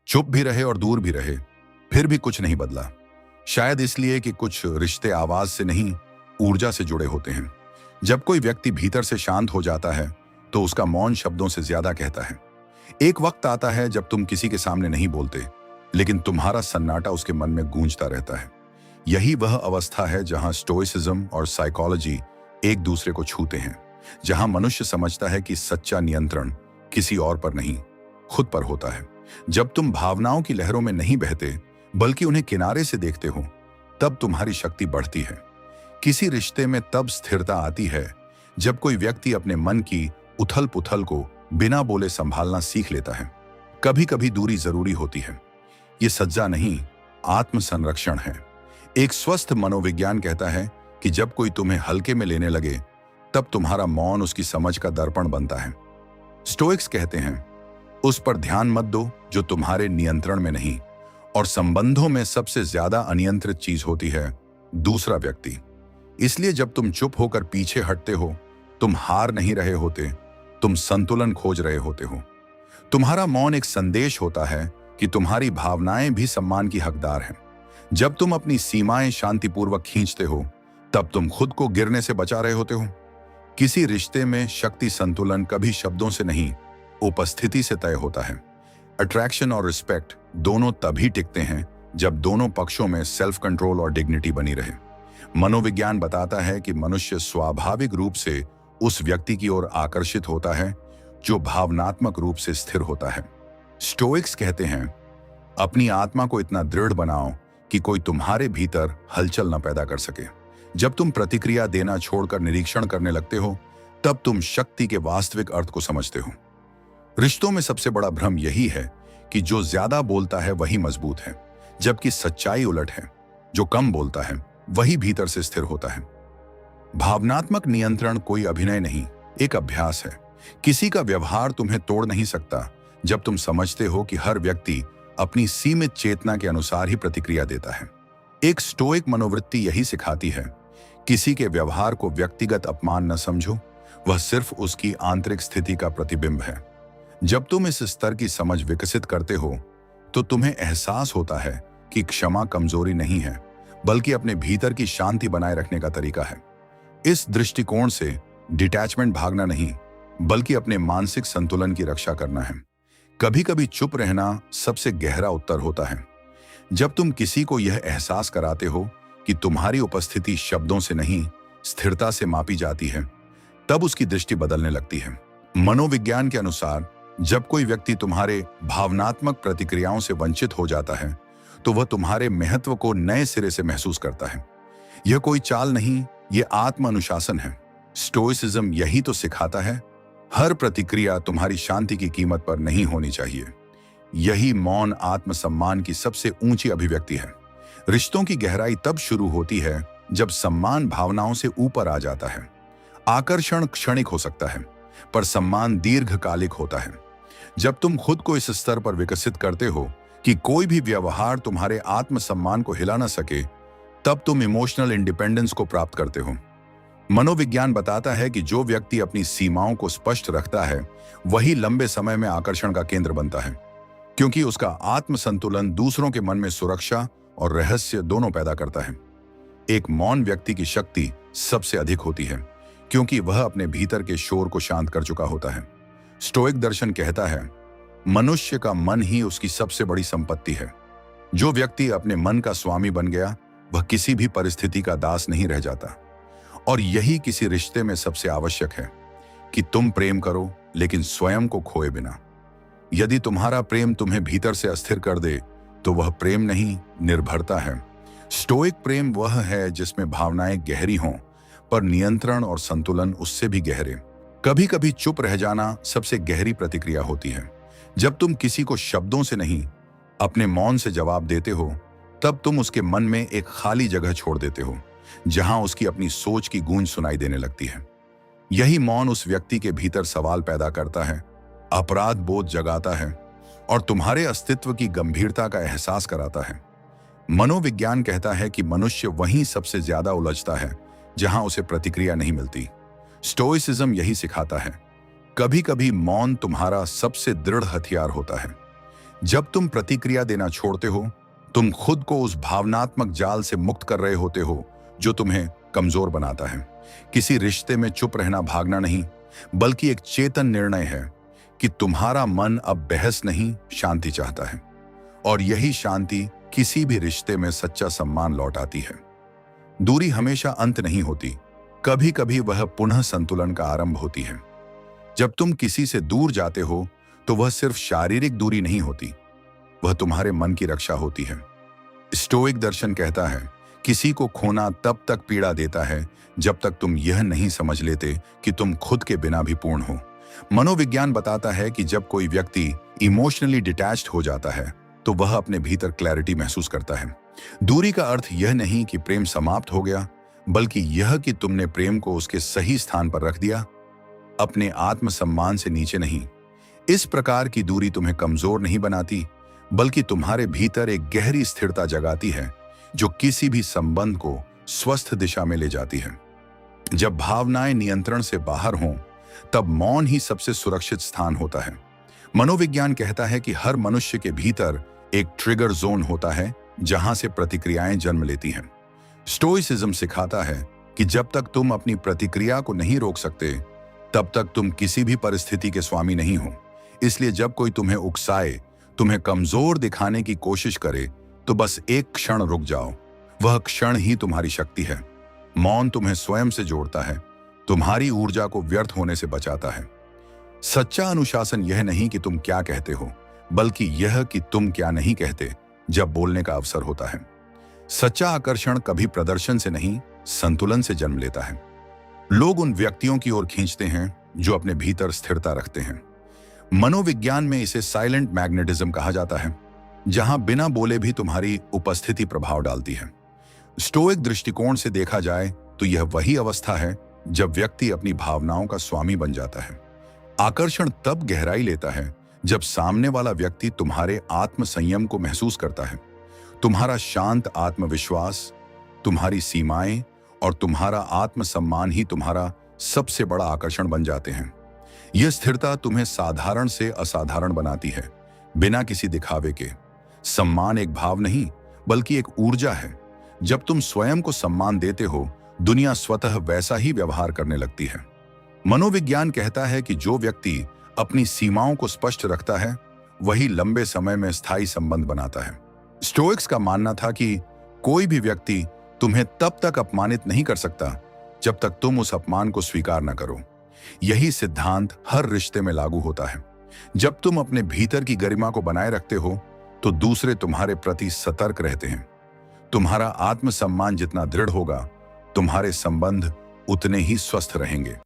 चुप भी रहे और दूर भी रहे, फिर भी कुछ नहीं बदला। शायद इसलिए कि कुछ रिश्ते आवाज से नहीं, ऊर्जा से जुड़े होते हैं। जब कोई व्यक्ति भीतर से शांत हो जाता है तो उसका मौन शब्दों से ज्यादा कहता है। एक वक्त आता है जब तुम किसी के सामने नहीं बोलते, लेकिन तुम्हारा सन्नाटा उसके मन में गूंजता रहता है। यही वह अवस्था है जहां स्टोइसिज्म और साइकोलॉजी एक दूसरे को छूते हैं, जहां मनुष्य समझता है कि सच्चा नियंत्रण किसी और पर नहीं, खुद पर होता है। जब तुम भावनाओं की लहरों में नहीं बहते, बल्कि उन्हें किनारे से देखते हो, तब तुम्हारी शक्ति बढ़ती है। किसी रिश्ते में तब स्थिरता आती है जब कोई व्यक्ति अपने मन की उथल पुथल को बिना बोले संभालना सीख लेता है। कभी कभी दूरी जरूरी होती है। ये सज्जा नहीं, आत्म संरक्षण है। एक स्वस्थ मनोविज्ञान कहता है कि जब कोई तुम्हें हल्के में लेने लगे, तब तुम्हारा मौन उसकी समझ का दर्पण बनता है। स्टोइक्स कहते हैं, उस पर ध्यान मत दो जो तुम्हारे नियंत्रण में नहीं। और संबंधों में सबसे ज्यादा अनियंत्रित चीज होती है दूसरा व्यक्ति। इसलिए जब तुम चुप होकर पीछे हटते हो, तुम हार नहीं रहे होते, तुम संतुलन खोज रहे होते हो। तुम्हारा मौन एक संदेश होता है कि तुम्हारी भावनाएं भी सम्मान की हकदार हैं। जब तुम अपनी सीमाएं शांतिपूर्वक खींचते हो, तब तुम खुद को गिरने से बचा रहे होते हो। किसी रिश्ते में शक्ति संतुलन कभी शब्दों से नहीं, उपस्थिति से तय होता है। अट्रैक्शन और रिस्पेक्ट दोनों तभी टिकते हैं जब दोनों पक्षों में सेल्फ कंट्रोल और डिग्निटी बनी रहे। मनोविज्ञान बताता है कि मनुष्य स्वाभाविक रूप से उस व्यक्ति की ओर आकर्षित होता है जो भावनात्मक रूप से स्थिर होता है। स्टोइक्स कहते हैं, अपनी आत्मा को इतना दृढ़ बनाओ कि कोई तुम्हारे भीतर हलचल न पैदा कर सके। जब तुम प्रतिक्रिया देना छोड़कर निरीक्षण करने लगते हो, तब तुम शक्ति के वास्तविक अर्थ को समझते हो। रिश्तों में सबसे बड़ा भ्रम यही है कि जो ज्यादा बोलता है वही मजबूत है, जबकि सच्चाई उलट है। जो कम बोलता है वही भीतर से स्थिर होता है। भावनात्मक नियंत्रण कोई अभिनय नहीं, एक अभ्यास है। किसी का व्यवहार तुम्हें तोड़ नहीं सकता जब तुम समझते हो कि हर व्यक्ति अपनी सीमित चेतना के अनुसार ही प्रतिक्रिया देता है। एक स्टोइक मनोवृत्ति यही सिखाती है, किसी के व्यवहार को व्यक्तिगत अपमान न समझो, वह सिर्फ उसकी आंतरिक स्थिति का प्रतिबिंब है। जब तुम इस स्तर की समझ विकसित करते हो, तो तुम्हें एहसास होता है कि क्षमा कमजोरी नहीं है, बल्कि अपने भीतर की शांति बनाए रखने का तरीका है। इस दृष्टिकोण से डिटैचमेंट भागना नहीं, बल्कि अपने मानसिक संतुलन की रक्षा करना है। कभी कभी चुप रहना सबसे गहरा उत्तर होता है। जब तुम किसी को यह एहसास कराते हो कि तुम्हारी उपस्थिति शब्दों से नहीं, स्थिरता से मापी जाती है, तब उसकी दृष्टि बदलने लगती है। मनोविज्ञान के अनुसार जब कोई व्यक्ति तुम्हारे भावनात्मक प्रतिक्रियाओं से वंचित हो जाता है, तो वह तुम्हारे महत्व को नए सिरे से महसूस करता है। यह कोई चाल नहीं, यह आत्म अनुशासन है। स्टोइसिज्म यही तो सिखाता है, हर प्रतिक्रिया तुम्हारी शांति की कीमत पर नहीं होनी चाहिए। यही मौन आत्मसम्मान की सबसे ऊंची अभिव्यक्ति है। रिश्तों की गहराई तब शुरू होती है जब सम्मान भावनाओं से ऊपर आ जाता है। आकर्षण क्षणिक हो सकता है, पर सम्मान दीर्घकालिक होता है। जब तुम खुद को इस स्तर पर विकसित करते हो कि कोई भी व्यवहार तुम्हारे आत्मसम्मान को हिला न सके, तब तुम इमोशनल इंडिपेंडेंस को प्राप्त करते हो। मनोविज्ञान बताता है कि जो व्यक्ति अपनी सीमाओं को स्पष्ट रखता है, वही लंबे समय में आकर्षण का केंद्र बनता है, क्योंकि उसका आत्मसंतुलन दूसरों के मन में सुरक्षा और रहस्य दोनों पैदा करता है। एक मौन व्यक्ति की शक्ति सबसे अधिक होती है, क्योंकि वह अपने भीतर के शोर को शांत कर चुका होता है। स्टोइक दर्शन कहता है, मनुष्य का मन ही उसकी सबसे बड़ी संपत्ति है। जो व्यक्ति अपने मन का स्वामी बन गया, वह किसी भी परिस्थिति का दास नहीं रह जाता। और यही किसी रिश्ते में सबसे आवश्यक है कि तुम प्रेम करो, लेकिन स्वयं को खोए बिना। यदि तुम्हारा प्रेम तुम्हें भीतर से अस्थिर कर दे, तो वह प्रेम नहीं, निर्भरता है। स्टोइक प्रेम वह है जिसमें भावनाएं गहरी हों, पर नियंत्रण और संतुलन उससे भी गहरे। कभी कभी चुप रह जाना सबसे गहरी प्रतिक्रिया होती है। जब तुम किसी को शब्दों से नहीं, अपने मौन से जवाब देते हो, तब तुम उसके मन में एक खाली जगह छोड़ देते हो, जहां उसकी अपनी सोच की गूंज सुनाई देने लगती है। यही मौन उस व्यक्ति के भीतर सवाल पैदा करता है, अपराध बोध जगाता है और तुम्हारे अस्तित्व की गंभीरता का एहसास कराता है। मनोविज्ञान कहता है कि मनुष्य वहीं सबसे ज्यादा उलझता है जहां उसे प्रतिक्रिया नहीं मिलती। स्टोइसिज्म यही सिखाता है, कभी कभी मौन तुम्हारा सबसे दृढ़ हथियार होता है। जब तुम प्रतिक्रिया देना छोड़ते हो, तुम खुद को उस भावनात्मक जाल से मुक्त कर रहे होते हो जो तुम्हें कमजोर बनाता है। किसी रिश्ते में चुप रहना भागना नहीं, बल्कि एक चेतन निर्णय है कि तुम्हारा मन अब बहस नहीं, शांति चाहता है। और यही शांति किसी भी रिश्ते में सच्चा सम्मान लौटाती है। दूरी हमेशा अंत नहीं होती, कभी कभी वह पुनः संतुलन का आरंभ होती है। जब तुम किसी से दूर जाते हो तो वह सिर्फ शारीरिक दूरी नहीं होती, वह तुम्हारे मन की रक्षा होती है। स्टोइक दर्शन कहता है, किसी को खोना तब तक पीड़ा देता है जब तक तुम यह नहीं समझ लेते कि तुम खुद के बिना भी पूर्ण हो। मनोविज्ञान बताता है कि जब कोई व्यक्ति इमोशनली डिटैच्ड हो जाता है तो वह अपने भीतर क्लैरिटी महसूस करता है। दूरी का अर्थ यह नहीं कि प्रेम समाप्त हो गया, बल्कि यह कि तुमने प्रेम को उसके सही स्थान पर रख दिया, अपने आत्मसम्मान से नीचे नहीं। इस प्रकार की दूरी तुम्हें कमजोर नहीं बनाती, बल्कि तुम्हारे भीतर एक गहरी स्थिरता जगाती है जो किसी भी संबंध को स्वस्थ दिशा में ले जाती है। जब भावनाएं नियंत्रण से बाहर हों, तब मौन ही सबसे सुरक्षित स्थान होता है। मनोविज्ञान कहता है कि हर मनुष्य के भीतर एक ट्रिगर जोन होता है जहां से प्रतिक्रियाएं जन्म लेती हैं। स्टोइसिज्म सिखाता है कि जब तक तुम अपनी प्रतिक्रिया को नहीं रोक सकते, तब तक तुम किसी भी परिस्थिति के स्वामी नहीं हो। इसलिए जब कोई तुम्हें उकसाए, तुम्हें कमजोर दिखाने की कोशिश करे, तो बस एक क्षण रुक जाओ। वह क्षण ही तुम्हारी शक्ति है। मौन तुम्हें स्वयं से जोड़ता है, तुम्हारी ऊर्जा को व्यर्थ होने से बचाता है। सच्चा अनुशासन यह नहीं कि तुम क्या कहते हो, बल्कि यह कि तुम क्या नहीं कहते जब बोलने का अवसर होता है। सच्चा आकर्षण कभी प्रदर्शन से नहीं, संतुलन से जन्म लेता है। लोग उन व्यक्तियों की ओर खींचते हैं जो अपने भीतर स्थिरता रखते हैं। मनोविज्ञान में इसे साइलेंट मैग्नेटिज्म कहा जाता है, जहां बिना बोले भी तुम्हारी उपस्थिति प्रभाव डालती है। स्टोइक दृष्टिकोण से देखा जाए तो यह वही अवस्था है जब व्यक्ति अपनी भावनाओं का स्वामी बन जाता है। आकर्षण तब गहराई लेता है जब सामने वाला व्यक्ति तुम्हारे आत्म संयम को महसूस करता है। तुम्हारा शांत आत्मविश्वास, तुम्हारी सीमाएं और तुम्हारा आत्मसम्मान ही तुम्हारा सबसे बड़ा आकर्षण बन जाते हैं। यह स्थिरता तुम्हें साधारण से असाधारण बनाती है, बिना किसी दिखावे के। सम्मान एक भाव नहीं, बल्कि एक ऊर्जा है। जब तुम स्वयं को सम्मान देते हो, दुनिया स्वतः वैसा ही व्यवहार करने लगती है। मनोविज्ञान कहता है कि जो व्यक्ति अपनी सीमाओं को स्पष्ट रखता है, वही लंबे समय में स्थायी संबंध बनाता है। स्टोइक्स का मानना था कि कोई भी व्यक्ति तुम्हें तब तक अपमानित नहीं कर सकता जब तक तुम उस अपमान को स्वीकार न करो। यही सिद्धांत हर रिश्ते में लागू होता है। जब तुम अपने भीतर की गरिमा को बनाए रखते हो, तो दूसरे तुम्हारे प्रति सतर्क रहते हैं। तुम्हारा आत्मसम्मान जितना दृढ़ होगा, तुम्हारे संबंध उतने ही स्वस्थ रहेंगे।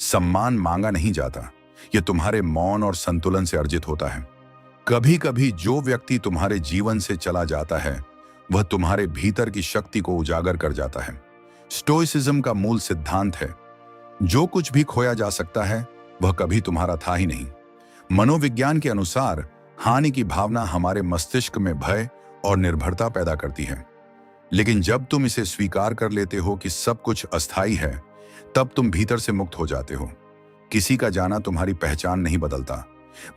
सम्मान मांगा नहीं जाता, यह तुम्हारे मौन और संतुलन से अर्जित होता है। कभी कभी जो व्यक्ति तुम्हारे जीवन से चला जाता है, वह तुम्हारे भीतर की शक्ति को उजागर कर जाता है। स्टोइसिज्म का मूल सिद्धांत है, जो कुछ भी खोया जा सकता है वह कभी तुम्हारा था ही नहीं। मनोविज्ञान के अनुसार हानि की भावना हमारे मस्तिष्क में भय और निर्भरता पैदा करती है, लेकिन जब तुम इसे स्वीकार कर लेते हो कि सब कुछ अस्थायी है, तब तुम भीतर से मुक्त हो जाते हो। किसी का जाना तुम्हारी पहचान नहीं बदलता,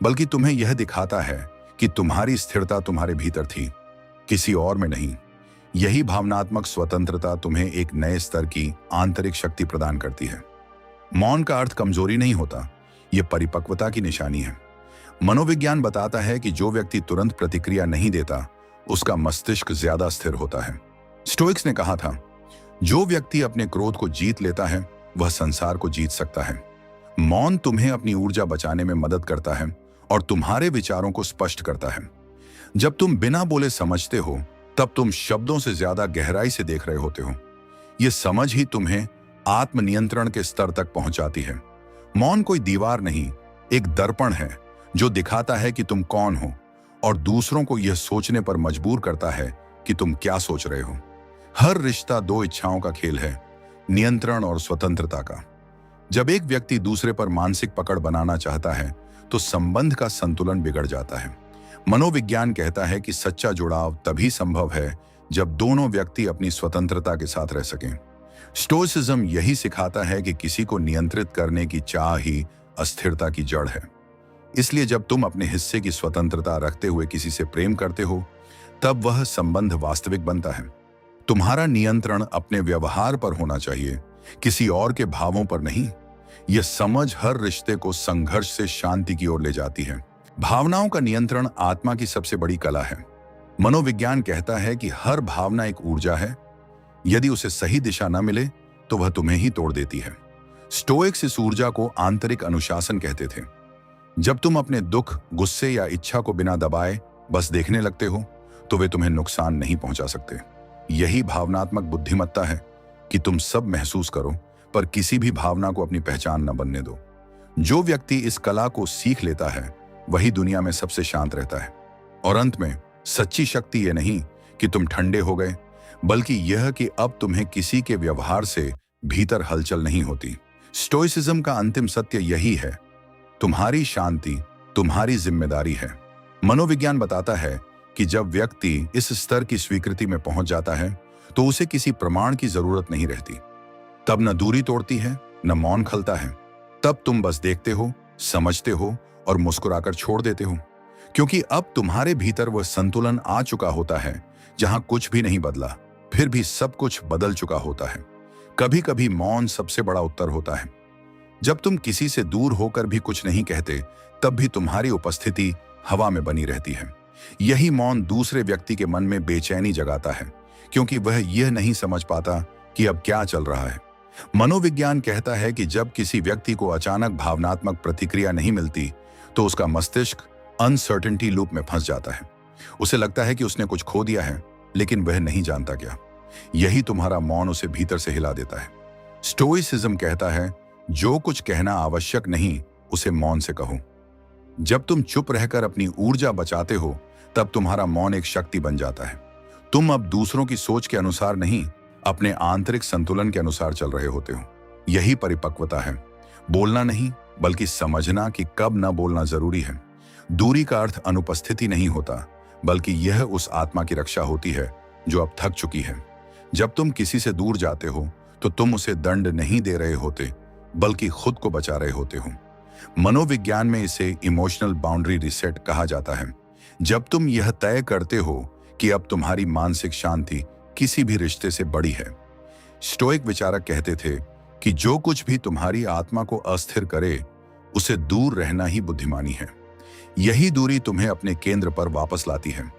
बल्कि तुम्हें यह दिखाता है कि तुम्हारी स्थिरता तुम्हारे भीतर थी, किसी और में नहीं। यही भावनात्मक स्वतंत्रता तुम्हें एक नए स्तर की आंतरिक शक्ति प्रदान करती है। मौन का अर्थ कमजोरी नहीं होता, यह परिपक्वता की निशानी है। मनोविज्ञान बताता है कि जो व्यक्ति तुरंत प्रतिक्रिया नहीं देता, उसका मस्तिष्क ज्यादा स्थिर होता है। स्टोइक्स ने कहा था, जो व्यक्ति अपने क्रोध को जीत लेता है, वह संसार को जीत सकता है। मौन तुम्हें अपनी ऊर्जा बचाने में मदद करता है और तुम्हारे विचारों को स्पष्ट करता है। जब तुम बिना बोले समझते हो, तब तुम शब्दों से ज्यादा गहराई से देख रहे होते हो। यह समझ ही तुम्हें आत्मनियंत्रण के स्तर तक पहुंचाती है। मौन कोई दीवार नहीं, एक दर्पण है जो दिखाता है कि तुम कौन हो और दूसरों को यह सोचने पर मजबूर करता है कि तुम क्या सोच रहे हो। हर रिश्ता दो इच्छाओं का खेल है, नियंत्रण और स्वतंत्रता का। जब एक व्यक्ति दूसरे पर मानसिक पकड़ बनाना चाहता है, तो संबंध का संतुलन बिगड़ जाता है। मनोविज्ञान कहता है कि सच्चा जुड़ाव तभी संभव है जब दोनों व्यक्ति अपनी स्वतंत्रता के साथ रह सकें। स्टोइसिज्म यही सिखाता है कि किसी को नियंत्रित करने की चाह ही अस्थिरता की जड़ है। इसलिए जब तुम अपने हिस्से की स्वतंत्रता रखते हुए किसी से प्रेम करते हो, तब वह संबंध वास्तविक बनता है। तुम्हारा नियंत्रण अपने व्यवहार पर होना चाहिए, किसी और के भावों पर नहीं। यह समझ हर रिश्ते को संघर्ष से शांति की ओर ले जाती है। भावनाओं का नियंत्रण आत्मा की सबसे बड़ी कला है। मनोविज्ञान कहता है कि हर भावना एक ऊर्जा है। यदि उसे सही दिशा न मिले तो वह तुम्हें ही तोड़ देती है। स्टोइक्स इस ऊर्जा को आंतरिक अनुशासन कहते थे। जब तुम अपने दुख, गुस्से या इच्छा को बिना दबाए बस देखने लगते हो, तो वे तुम्हें नुकसान नहीं पहुंचा सकते। यही भावनात्मक बुद्धिमत्ता है कि तुम सब महसूस करो, पर किसी भी भावना को अपनी पहचान न बनने दो। जो व्यक्ति इस कला को सीख लेता है, वही दुनिया में सबसे शांत रहता है। और अंत में सच्ची शक्ति यह नहीं कि तुम ठंडे हो गए, बल्कि यह कि अब तुम्हें किसी के व्यवहार से भीतर हलचल नहीं होती। स्टोइसिज्म का अंतिम सत्य यही है, तुम्हारी शांति तुम्हारी जिम्मेदारी है। मनोविज्ञान बताता है कि जब व्यक्ति इस स्तर की स्वीकृति में पहुंच जाता है, तो उसे किसी प्रमाण की जरूरत नहीं रहती। तब न दूरी तोड़ती है, न मौन खलता है। तब तुम बस देखते हो, समझते हो और मुस्कुराकर छोड़ देते हो, क्योंकि अब तुम्हारे भीतर वह संतुलन आ चुका होता है जहां कुछ भी नहीं बदला, फिर भी सब कुछ बदल चुका होता है। कभी कभी मौन सबसे बड़ा उत्तर होता है। जब तुम किसी से दूर होकर भी कुछ नहीं कहते, तब भी तुम्हारी उपस्थिति हवा में बनी रहती है। यही मौन दूसरे व्यक्ति के मन में बेचैनी जगाता है, क्योंकि वह यह नहीं समझ पाता कि अब क्या चल रहा है। मनोविज्ञान कहता है कि जब किसी व्यक्ति को अचानक भावनात्मक प्रतिक्रिया नहीं मिलती, तो उसका मस्तिष्क अनसर्टेनिटी लूप में फंस जाता है। उसे लगता है कि उसने कुछ खो दिया है, लेकिन वह नहीं जानता क्या। यही तुम्हारा मौन उसे भीतर से हिला देता है। स्टोइसिज्म कहता है, जो कुछ कहना आवश्यक नहीं, उसे मौन से कहो। जब तुम चुप रहकर अपनी ऊर्जा बचाते हो, तब तुम्हारा मौन एक शक्ति बन जाता है। तुम अब दूसरों की सोच के अनुसार नहीं, अपने आंतरिक संतुलन के अनुसार चल रहे होते हो। यही परिपक्वता है। बोलना नहीं, बल्कि समझना कि कब न बोलना जरूरी है। दूरी का अर्थ अनुपस्थिति नहीं होता, बल्कि यह उस आत्मा की रक्षा होती है जो अब थक चुकी है। जब तुम किसी से दूर जाते हो, तो तुम उसे दंड नहीं दे रहे होते, बल्कि खुद को बचा रहे होते हो। मनोविज्ञान में इसे इमोशनल बाउंड्री रिसेट कहा जाता है। जब तुम यह तय करते हो कि अब तुम्हारी मानसिक शांति किसी भी रिश्ते से बड़ी है। स्टोइक विचारक कहते थे कि जो कुछ भी तुम्हारी आत्मा को अस्थिर करे, उसे दूर रहना ही बुद्धिमानी है। यही दूरी तुम्हें अपने केंद्र पर वापस लाती है।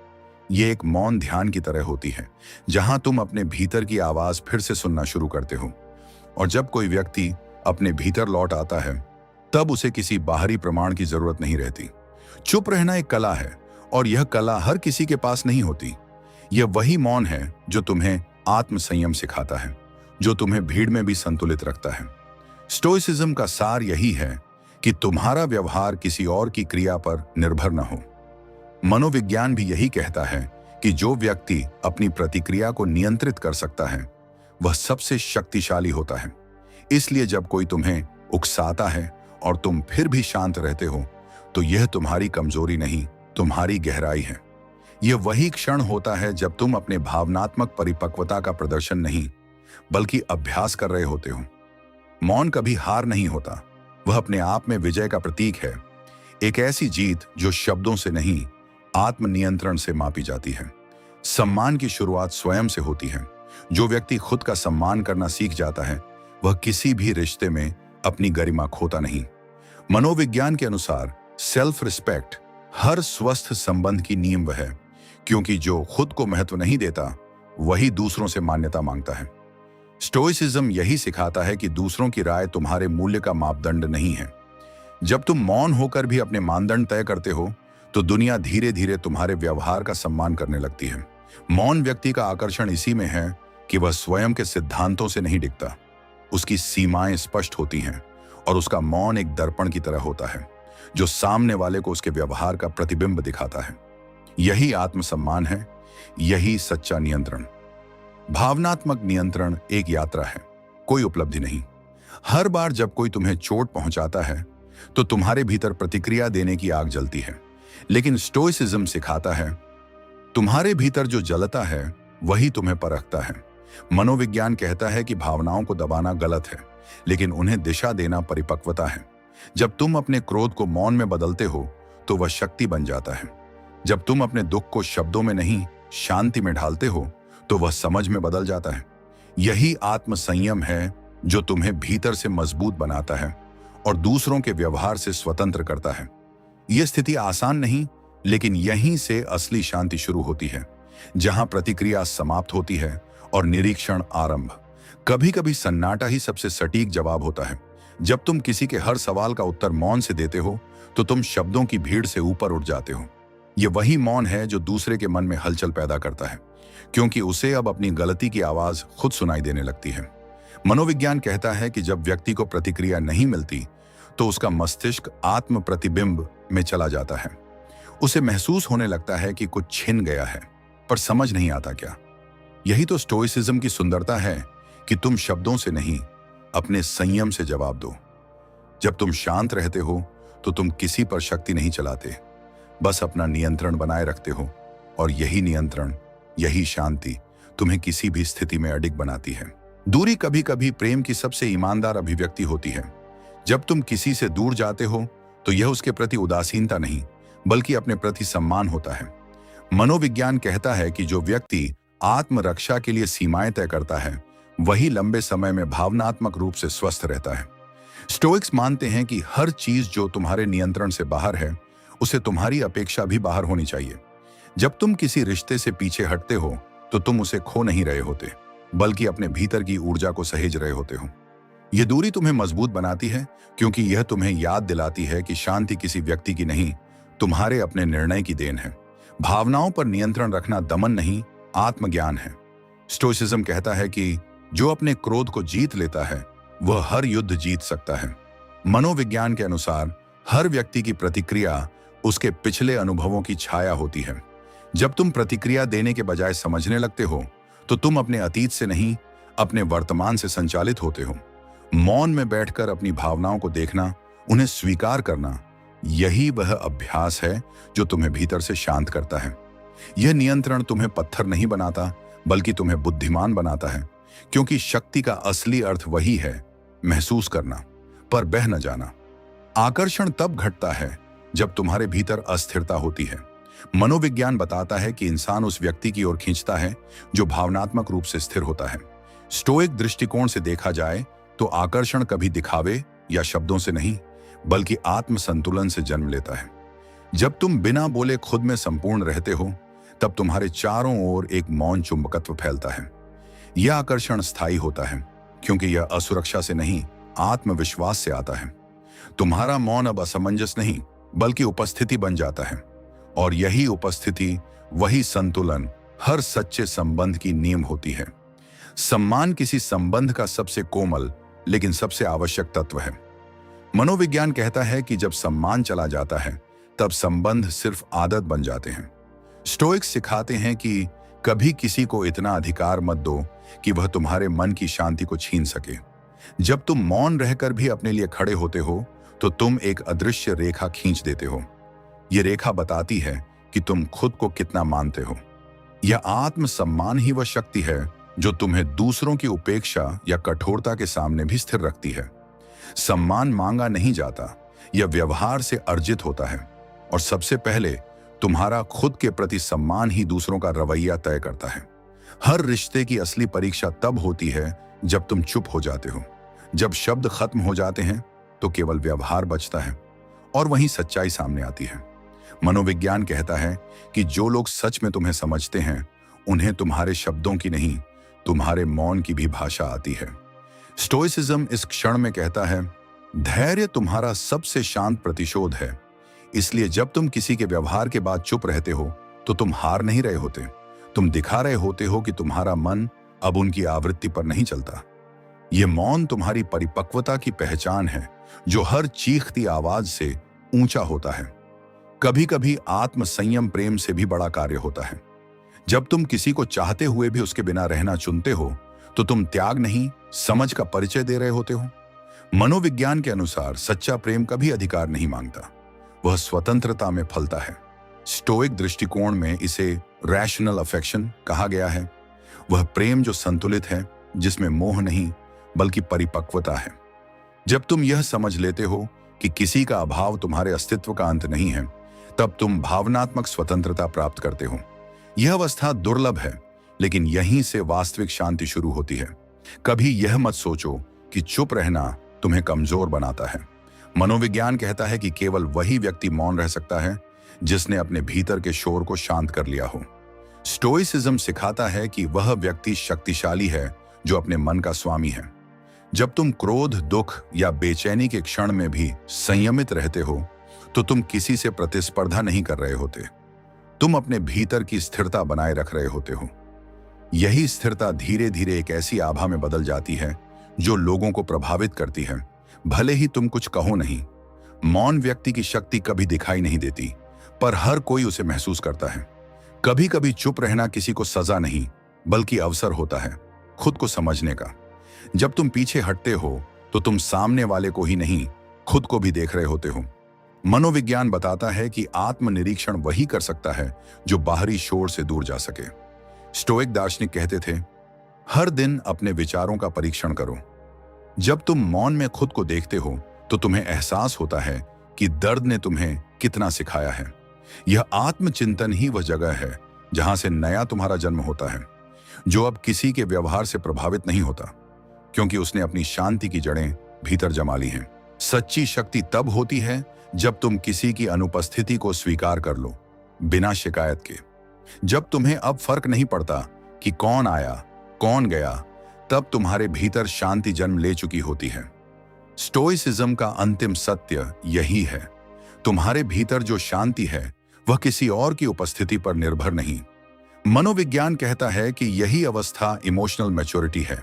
यह एक मौन ध्यान की तरह होती है, जहां तुम अपने भीतर की आवाज फिर से सुनना शुरू करते हो। और जब कोई व्यक्ति अपने भीतर लौट आता है, तब उसे किसी बाहरी प्रमाण की जरूरत नहीं रहती। चुप रहना एक कला है, और यह कला हर किसी के पास नहीं होती। यह वही मौन है जो तुम्हें आत्म संयम सिखाता है, जो तुम्हें भीड़ में भी संतुलित रखता है। स्टोइसिज्म का सार यही है कि तुम्हारा व्यवहार किसी और की क्रिया पर निर्भर न हो। मनोविज्ञान भी यही कहता है कि जो व्यक्ति अपनी प्रतिक्रिया को नियंत्रित कर सकता है, वह सबसे शक्तिशाली होता है। इसलिए जब कोई तुम्हें उकसाता है और तुम फिर भी शांत रहते हो, तो यह तुम्हारी कमजोरी नहीं, तुम्हारी गहराई है। यह वही क्षण होता है जब तुम अपने भावनात्मक परिपक्वता का प्रदर्शन नहीं, बल्कि अभ्यास कर रहे होते हो। मौन कभी हार नहीं होता, वह अपने आप में विजय का प्रतीक है। एक ऐसी जीत जो शब्दों से नहीं, आत्मनियंत्रण से मापी जाती है। सम्मान की शुरुआत स्वयं से होती है। जो व्यक्ति खुद का सम्मान करना सीख जाता है, वह किसी भी रिश्ते में अपनी गरिमा खोता नहीं। मनोविज्ञान के अनुसार सेल्फ रिस्पेक्ट हर स्वस्थ संबंध की नींव है, क्योंकि जो खुद को महत्व नहीं देता, वही दूसरों से मान्यता मांगता है। स्टोइसिज्म यही सिखाता है कि दूसरों की राय तुम्हारे मूल्य का मापदंड नहीं है। जब तुम मौन होकर भी अपने मानदंड तय करते हो, तो दुनिया धीरे धीरे तुम्हारे व्यवहार का सम्मान करने लगती है। मौन व्यक्ति का आकर्षण इसी में है कि वह स्वयं के सिद्धांतों से नहीं डिगता। उसकी सीमाएं स्पष्ट होती हैं, और उसका मौन एक दर्पण की तरह होता है, जो सामने वाले को उसके व्यवहार का प्रतिबिंब दिखाता है। यही आत्मसम्मान है, यही सच्चा नियंत्रण। भावनात्मक नियंत्रण एक यात्रा है, कोई उपलब्धि नहीं। हर बार जब कोई तुम्हें चोट पहुंचाता है, तो तुम्हारे भीतर प्रतिक्रिया देने की आग जलती है। लेकिन स्टोइसिज्म सिखाता है, तुम्हारे भीतर जो जलता है, वही तुम्हें परखता है। मनोविज्ञान कहता है कि भावनाओं को दबाना गलत है, लेकिन उन्हें दिशा देना परिपक्वता है। जब तुम अपने क्रोध को मौन में बदलते हो तो वह शक्ति बन जाता है। जब तुम अपने दुख को शब्दों में नहीं शांति में ढालते हो तो वह समझ में बदल जाता है। यही आत्म संयम है जो तुम्हें भीतर से मजबूत बनाता है और दूसरों के व्यवहार से स्वतंत्र करता है। यह स्थिति आसान नहीं, लेकिन यहीं से असली शांति शुरू होती है, जहां प्रतिक्रिया समाप्त होती है और निरीक्षण आरंभ। कभी कभी सन्नाटा ही सबसे सटीक जवाब होता है। जब तुम किसी के हर सवाल का उत्तर मौन से देते हो तो तुम शब्दों की भीड़ से ऊपर उठ जाते हो। यह वही मौन है जो दूसरे के मन में हलचल पैदा करता है, क्योंकि उसे अब अपनी गलती की आवाज खुद सुनाई देने लगती है। मनोविज्ञान कहता है कि जब व्यक्ति को प्रतिक्रिया नहीं मिलती तो उसका मस्तिष्क आत्म प्रतिबिंब में चला जाता है। उसे महसूस होने लगता है कि कुछ छिन गया है, पर समझ नहीं आता क्या। यही तो स्टोइसिज्म की सुंदरता है कि तुम शब्दों से नहीं, अपने संयम से जवाब दो। जब तुम शांत रहते हो तो तुम किसी पर शक्ति नहीं चलाते, बस अपना नियंत्रण बनाए रखते हो, और यही नियंत्रण, यही शांति तुम्हें किसी भी स्थिति में अडिग बनाती है। दूरी कभी कभी प्रेम की सबसे ईमानदार अभिव्यक्ति होती है। जब तुम किसी से दूर जाते हो तो यह उसके प्रति उदासीनता नहीं, बल्कि अपने प्रति सम्मान होता है। मनोविज्ञान कहता है कि जो व्यक्ति आत्मरक्षा के लिए सीमाएं तय करता है वही लंबे समय में भावनात्मक रूप से स्वस्थ रहता है। स्टोइक्स मानते हैं कि हर चीज जो तुम्हारे नियंत्रण से बाहर है उसे तुम्हारी अपेक्षा भी बाहर होनी चाहिए। जब तुम किसी रिश्ते से पीछे हटते हो तो तुम उसे खो नहीं रहे होते, बल्कि अपने भीतर की ऊर्जा को सहेज रहे होते हो। यह दूरी तुम्हें मजबूत बनाती है, क्योंकि यह तुम्हें याद दिलाती है कि शांति किसी व्यक्ति की नहीं, तुम्हारे अपने निर्णय की देन है। भावनाओं पर नियंत्रण रखना दमन नहीं, आत्मज्ञान है। स्टोइसिज्म कहता है कि जो अपने क्रोध को जीत लेता है वह हर युद्ध जीत सकता है। मनोविज्ञान के अनुसार हर व्यक्ति की प्रतिक्रिया उसके पिछले अनुभवों की छाया होती है। जब तुम प्रतिक्रिया देने के बजाय समझने लगते हो तो तुम अपने अतीत से नहीं, अपने वर्तमान से संचालित होते हो। मौन में बैठकर अपनी भावनाओं को देखना, उन्हें स्वीकार करना, यही वह अभ्यास है जो तुम्हें भीतर से शांत करता है। यह नियंत्रण तुम्हें पत्थर नहीं बनाता, बल्कि तुम्हें बुद्धिमान बनाता है, क्योंकि शक्ति का असली अर्थ वही है, महसूस करना पर बह न जाना। आकर्षण तब घटता है जब तुम्हारे भीतर अस्थिरता होती है। मनोविज्ञान बताता है कि इंसान उस व्यक्ति की ओर खींचता है जो भावनात्मक रूप से स्थिर होता है। स्टोइक दृष्टिकोण से देखा जाए तो आकर्षण कभी दिखावे या शब्दों से नहीं, बल्कि आत्म संतुलन से जन्म लेता है। जब तुम बिना बोले खुद में संपूर्ण रहते हो तब तुम्हारे चारों ओर एक मौन चुंबकत्व फैलता है। यह आकर्षण स्थायी होता है, क्योंकि यह असुरक्षा से नहीं, आत्मविश्वास से आता है। तुम्हारा मौन अब असमंजस नहीं, बल्कि उपस्थिति बन जाता है, और यही उपस्थिति, वही संतुलन हर सच्चे संबंध की नींव होती है। सम्मान किसी संबंध का सबसे कोमल लेकिन सबसे आवश्यक तत्व है। मनोविज्ञान कहता है कि जब सम्मान चला जाता है तब संबंध सिर्फ आदत बन जाते हैं। स्टोइक्स सिखाते हैं कि कभी किसी को इतना अधिकार मत दो कि वह तुम्हारे मन की शांति को छीन सके। जब तुम मौन रहकर भी अपने लिए खड़े होते हो तो तुम एक अदृश्य रेखा खींच देते हो। यह रेखा बताती है कि तुम खुद को कितना मानते हो। यह आत्मसम्मान ही वह शक्ति है जो तुम्हें दूसरों की उपेक्षा या कठोरता के सामने भी स्थिर रखती है। सम्मान मांगा नहीं जाता, यह व्यवहार से अर्जित होता है, और सबसे पहले तुम्हारा खुद के प्रति सम्मान ही दूसरों का रवैया तय करता है। हर रिश्ते की असली परीक्षा तब होती है जब तुम चुप हो जाते हो। जब शब्द खत्म हो जाते हैं तो केवल व्यवहार बचता है, और वहीं सच्चाई सामने आती है। मनोविज्ञान कहता है कि जो लोग सच में तुम्हें समझते हैं उन्हें तुम्हारे शब्दों की नहीं, तुम्हारे मौन की भी भाषा आती है। स्टोइसिज्म इस क्षण में कहता है, धैर्य तुम्हारा सबसे शांत प्रतिशोध है। इसलिए जब तुम किसी के व्यवहार के बाद चुप रहते हो तो तुम हार नहीं रहे होते, तुम दिखा रहे होते हो कि तुम्हारा मन अब उनकी आवृत्ति पर नहीं चलता। यह मौन तुम्हारी परिपक्वता की पहचान है, जो हर चीखती आवाज से ऊंचा होता है। कभी कभी आत्म संयम प्रेम से भी बड़ा कार्य होता है। जब तुम किसी को चाहते हुए भी उसके बिना रहना चुनते हो तो तुम त्याग नहीं, समझ का परिचय दे रहे होते हो। मनोविज्ञान के अनुसार सच्चा प्रेम कभी अधिकार नहीं मांगता, वह स्वतंत्रता में फलता है। स्टोइक दृष्टिकोण में इसे रैशनल अफेक्शन कहा गया है। वह प्रेम जो संतुलित है, जिसमें मोह नहीं बल्कि परिपक्वता है। जब तुम यह समझ लेते हो कि किसी का अभाव तुम्हारे अस्तित्व का अंत नहीं है, तब तुम भावनात्मक स्वतंत्रता प्राप्त करते हो। यह अवस्था दुर्लभ है, लेकिन यहीं से वास्तविक शांति शुरू होती है। कभी यह मत सोचो कि चुप रहना तुम्हें कमजोर बनाता है। मनोविज्ञान कहता है कि केवल वही व्यक्ति मौन रह सकता है जिसने अपने भीतर के शोर को शांत कर लिया हो। स्टोइसिज्म सिखाता है कि वह व्यक्ति शक्तिशाली है जो अपने मन का स्वामी है। जब तुम क्रोध, दुख या बेचैनी के क्षण में भी संयमित रहते हो, तो तुम किसी से प्रतिस्पर्धा नहीं कर रहे होते। तुम अपने भीतर की स्थिरता बनाए रख रहे होते हो। यही स्थिरता धीरे धीरे एक ऐसी आभा में बदल जाती है जो लोगों को प्रभावित करती है, भले ही तुम कुछ कहो नहीं। मौन व्यक्ति की शक्ति कभी दिखाई नहीं देती, पर हर कोई उसे महसूस करता है। कभी कभी चुप रहना किसी को सजा नहीं, बल्कि अवसर होता है खुद को समझने का। जब तुम पीछे हटते हो तो तुम सामने वाले को ही नहीं, खुद को भी देख रहे होते हो। मनोविज्ञान बताता है कि आत्मनिरीक्षण वही कर सकता है जो बाहरी शोर से दूर जा सके। स्टोइक दार्शनिक कहते थे, हर दिन अपने विचारों का परीक्षण करो। जब तुम मौन में खुद को देखते हो तो तुम्हें एहसास होता है कि दर्द ने तुम्हें कितना सिखाया है। यह आत्मचिंतन ही वह जगह है जहां से नया तुम्हारा जन्म होता है, जो अब किसी के व्यवहार से प्रभावित नहीं होता, क्योंकि उसने अपनी शांति की जड़ें भीतर जमा ली हैं। सच्ची शक्ति तब होती है जब तुम किसी की अनुपस्थिति को स्वीकार कर लो, बिना शिकायत के। जब तुम्हें अब फर्क नहीं पड़ता कि कौन आया, कौन गया, तब तुम्हारे भीतर शांति जन्म ले चुकी होती है। स्टोइसिज्म का अंतिम सत्य यही है, तुम्हारे भीतर जो शांति है वह किसी और की उपस्थिति पर निर्भर नहीं। मनोविज्ञान कहता है कि यही अवस्था इमोशनल मैच्योरिटी है,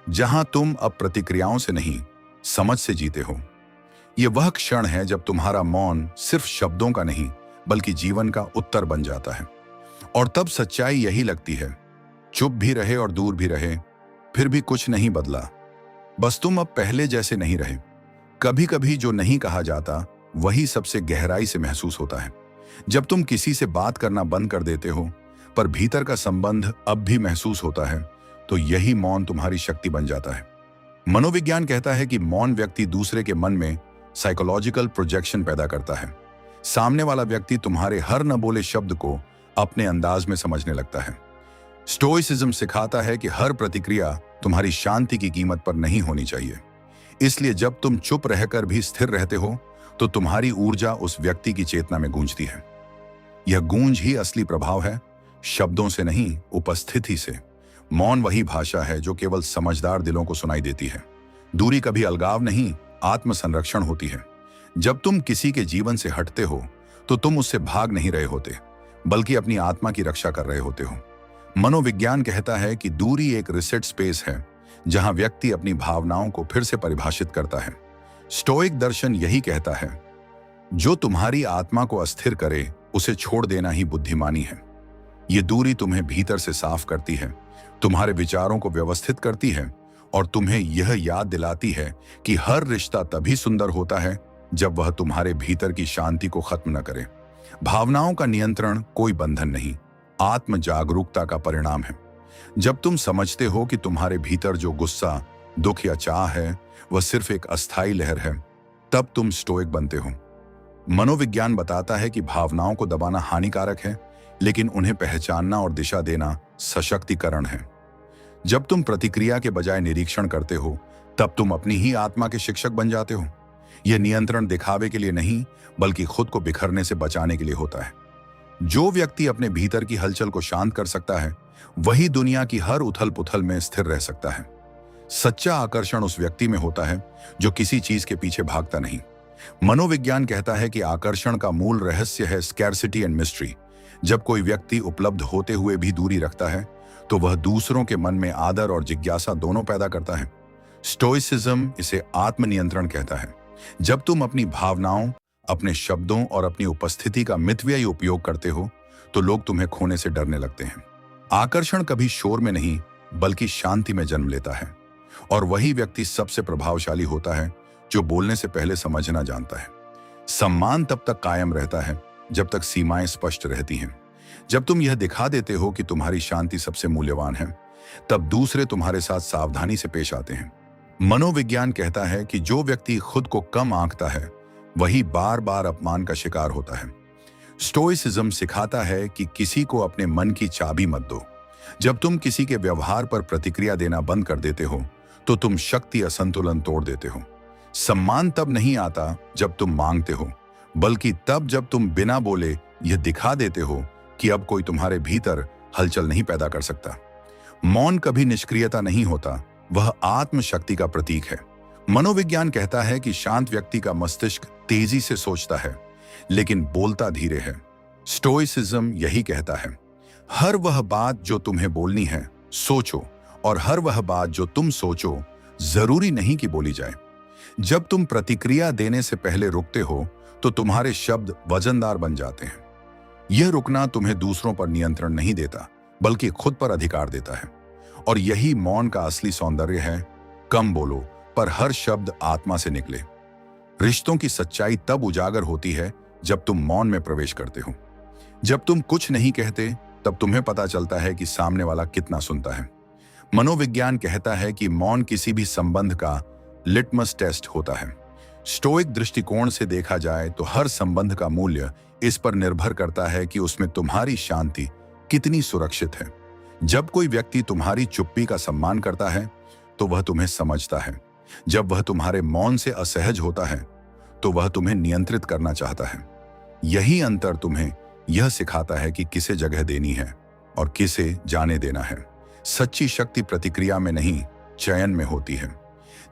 जहां तुम अब प्रतिक्रियाओं से नहीं, समझ से जीते हो। यह वह क्षण है जब तुम्हारा मौन सिर्फ शब्दों का नहीं, बल्कि जीवन का उत्तर बन जाता है। और तब सच्चाई यही लगती है, चुप भी रहे और दूर भी रहे, फिर भी कुछ नहीं बदला। बस तुम अब पहले जैसे नहीं रहे। कभी कभी जो नहीं कहा जाता वही सबसे गहराई से महसूस होता है। जब तुम किसी से बात करना बंद कर देते हो, पर भीतर का संबंध अब भी महसूस होता है, तो यही मौन तुम्हारी शक्ति बन जाता है। मनोविज्ञान कहता है कि मौन व्यक्ति दूसरे के मन में साइकोलॉजिकल प्रोजेक्शन पैदा करता है। सामने वाला व्यक्ति तुम्हारे हर न बोले शब्द को अपने अंदाज में समझने लगता है। स्टोइसिज्म सिखाता है कि हर प्रतिक्रिया तुम्हारी शांति की कीमत पर नहीं होनी चाहिए। इसलिए जब तुम चुप रहकर भी स्थिर रहते हो, तो तुम्हारी ऊर्जा उस व्यक्ति की चेतना में गूंजती है। यह गूंज ही असली प्रभाव है, शब्दों से नहीं, उपस्थिति से। मौन वही भाषा है जो केवल समझदार दिलों को सुनाई देती है। दूरी कभी अलगाव नहीं, आत्मसंरक्षण होती है। जब तुम किसी के जीवन से हटते हो, तो तुम उससे भाग नहीं रहे होते, बल्कि अपनी आत्मा की रक्षा कर रहे होते हो। मनोविज्ञान कहता है कि दूरी एक रिसेट स्पेस है, जहां व्यक्ति अपनी भावनाओं को फिर से परिभाषित करता है। स्टोइक दर्शन यही कहता है, जो तुम्हारी आत्मा को अस्थिर करे, उसे छोड़ देना ही बुद्धिमानी है। ये दूरी तुम्हें भीतर से साफ करती है, तुम्हारे विचारों को व्यवस्थित करती है, और तुम्हें यह याद दिलाती है कि हर रिश्ता तभी सुंदर होता है जब वह तुम्हारे भीतर की शांति को खत्म न करे। भावनाओं का नियंत्रण कोई बंधन नहीं, आत्म जागरूकता का परिणाम है। जब तुम समझते हो कि तुम्हारे भीतर जो गुस्सा, दुख या चाह है वह सिर्फ एक अस्थायी लहर है, तब तुम स्टोइक बनते हो। मनोविज्ञान बताता है कि भावनाओं को दबाना हानिकारक है, लेकिन उन्हें पहचानना और दिशा देना सशक्तिकरण है। जब तुम प्रतिक्रिया के बजाय निरीक्षण करते हो, तब तुम अपनी ही आत्मा के शिक्षक बन जाते हो। यह नियंत्रण दिखावे के लिए नहीं, बल्कि खुद को बिखरने से बचाने के लिए होता है। जो व्यक्ति अपने भीतर की हलचल को शांत कर सकता है, वही दुनिया की हर उथल पुथल में स्थिर रह सकता है। सच्चा आकर्षण उस व्यक्ति में होता है जो किसी चीज के पीछे भागता नहीं। मनोविज्ञान कहता है कि आकर्षण का मूल रहस्य है स्कैर्सिटी एंड मिस्ट्री। जब कोई व्यक्ति उपलब्ध होते हुए भी दूरी रखता है, तो वह दूसरों के मन में आदर और जिज्ञासा दोनों पैदा करता है। स्टोइसिज्म इसे आत्मनियंत्रण कहता है। जब तुम अपनी भावनाओं, अपने शब्दों और अपनी उपस्थिति का मितव्ययी उपयोग करते हो, तो लोग तुम्हें खोने से डरने लगते हैं। आकर्षण कभी शोर में नहीं, बल्कि शांति में जन्म लेता है, और वही व्यक्ति सबसे प्रभावशाली होता है जो बोलने से पहले समझना जानता है। सम्मान तब तक कायम रहता है जब तक सीमाएं स्पष्ट रहती हैं। जब तुम यह दिखा देते हो कि तुम्हारी शांति सबसे मूल्यवान है, तब दूसरे तुम्हारे साथ सावधानी से पेश आते हैं। मनोविज्ञान कहता है कि जो व्यक्ति खुद को कम आंकता है, वही बार बार अपमान का शिकार होता है। स्टोइसिज्म सिखाता है कि किसी को अपने मन की चाबी मत दो। जब तुम किसी के व्यवहार पर प्रतिक्रिया देना बंद कर देते हो तो तुम शक्ति असंतुलन तोड़ देते हो। सम्मान तब नहीं आता जब तुम मांगते हो, बल्कि तब जब तुम बिना बोले यह दिखा देते हो कि अब कोई तुम्हारे भीतर हलचल नहीं पैदा कर सकता। मौन कभी निष्क्रियता नहीं होता, वह आत्मशक्ति का प्रतीक है। मनोविज्ञान कहता है कि शांत व्यक्ति का मस्तिष्क तेजी से सोचता है लेकिन बोलता धीरे है। स्टोइसिज्म यही कहता है, हर वह बात जो तुम्हें बोलनी है सोचो, और हर वह बात जो तुम सोचो जरूरी नहीं कि बोली जाए। जब तुम प्रतिक्रिया देने से पहले रुकते हो तो तुम्हारे शब्द वजनदार बन जाते हैं। यह रुकना तुम्हें दूसरों पर नियंत्रण नहीं देता, बल्कि खुद पर अधिकार देता है। और यही मौन का असली सौंदर्य है। कम बोलो, पर हर शब्द आत्मा से निकले। रिश्तों की सच्चाई तब उजागर होती है जब तुम मौन में प्रवेश करते हो। जब तुम कुछ नहीं कहते तब तुम्हें पता चलता है कि सामने वाला कितना सुनता है। मनोविज्ञान कहता है कि मौन किसी भी संबंध का लिटमस टेस्ट होता है। स्टोइक दृष्टिकोण से देखा जाए तो हर संबंध का मूल्य इस पर निर्भर करता है कि उसमें तुम्हारी शांति कितनी सुरक्षित है। जब कोई व्यक्ति तुम्हारी चुप्पी का सम्मान करता है तो वह तुम्हें समझता है। जब वह तुम्हारे मौन से असहज होता है तो वह तुम्हें नियंत्रित करना चाहता है। यही अंतर तुम्हें यह सिखाता है कि किसे जगह देनी है और किसे जाने देना है। सच्ची शक्ति प्रतिक्रिया में नहीं, चयन में होती है।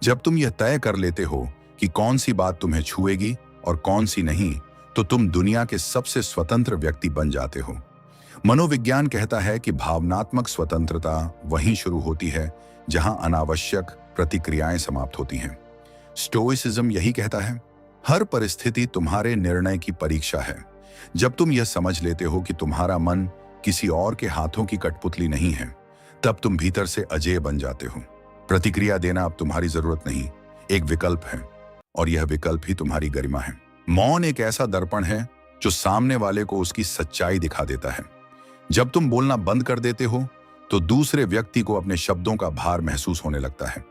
जब तुम यह तय कर लेते हो कि कौन सी बात तुम्हें छुएगी और कौन सी नहीं, तो तुम दुनिया के सबसे स्वतंत्र व्यक्ति बन जाते हो। मनोविज्ञान कहता है कि भावनात्मक स्वतंत्रता वहीं शुरू होती है जहां अनावश्यक प्रतिक्रियाएं समाप्त होती हैं। स्टोइसिज्म यही कहता है, हर परिस्थिति तुम्हारे निर्णय की परीक्षा है। जब तुम यह समझ लेते हो कि तुम्हारा मन किसी और के हाथों की कठपुतली नहीं है, तब तुम भीतर से अजेय बन जाते हो। प्रतिक्रिया देना अब तुम्हारी जरूरत नहीं, एक विकल्प है, और यह विकल्प ही तुम्हारी गरिमा है। मौन एक ऐसा दर्पण है जो सामने वाले को उसकी सच्चाई दिखा देता है। जब तुम बोलना बंद कर देते हो तो दूसरे व्यक्ति को अपने शब्दों का भार महसूस होने लगता है।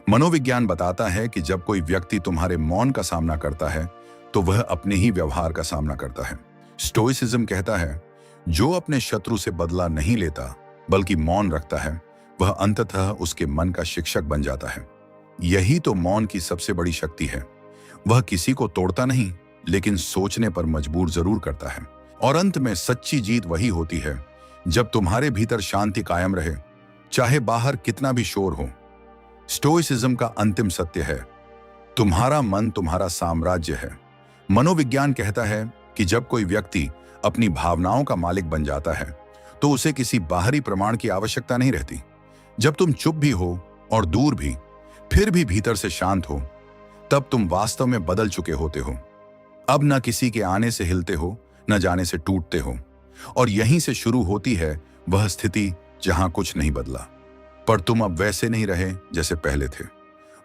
मनोविज्ञान बताता है कि जब कोई व्यक्ति तुम्हारे मौन का सामना करता है तो वह अपने ही व्यवहार का सामना करता है। स्टोइसिज्म कहता है, जो अपने शत्रु से बदला नहीं लेता बल्कि मौन रखता है, वह अंततः उसके मन का शिक्षक बन जाता है। यही तो मौन की सबसे बड़ी शक्ति है। वह किसी को तोड़ता नहीं, लेकिन सोचने पर मजबूर जरूर करता है। और अंत में सच्ची जीत वही होती है जब तुम्हारे भीतर शांति कायम रहे, चाहे बाहर कितना भी शोर हो। स्टोइसिज्म का अंतिम सत्य है, तुम्हारा मन तुम्हारा साम्राज्य है। मनोविज्ञान कहता है कि जब कोई व्यक्ति अपनी भावनाओं का मालिक बन जाता है तो उसे किसी बाहरी प्रमाण की आवश्यकता नहीं रहती। जब तुम चुप भी हो और दूर भी, फिर भी भीतर से शांत हो, तब तुम वास्तव में बदल चुके होते हो। अब न किसी के आने से हिलते हो, न जाने से टूटते हो। और यहीं से शुरू होती है वह स्थिति जहां कुछ नहीं बदला, पर तुम अब वैसे नहीं रहे जैसे पहले थे।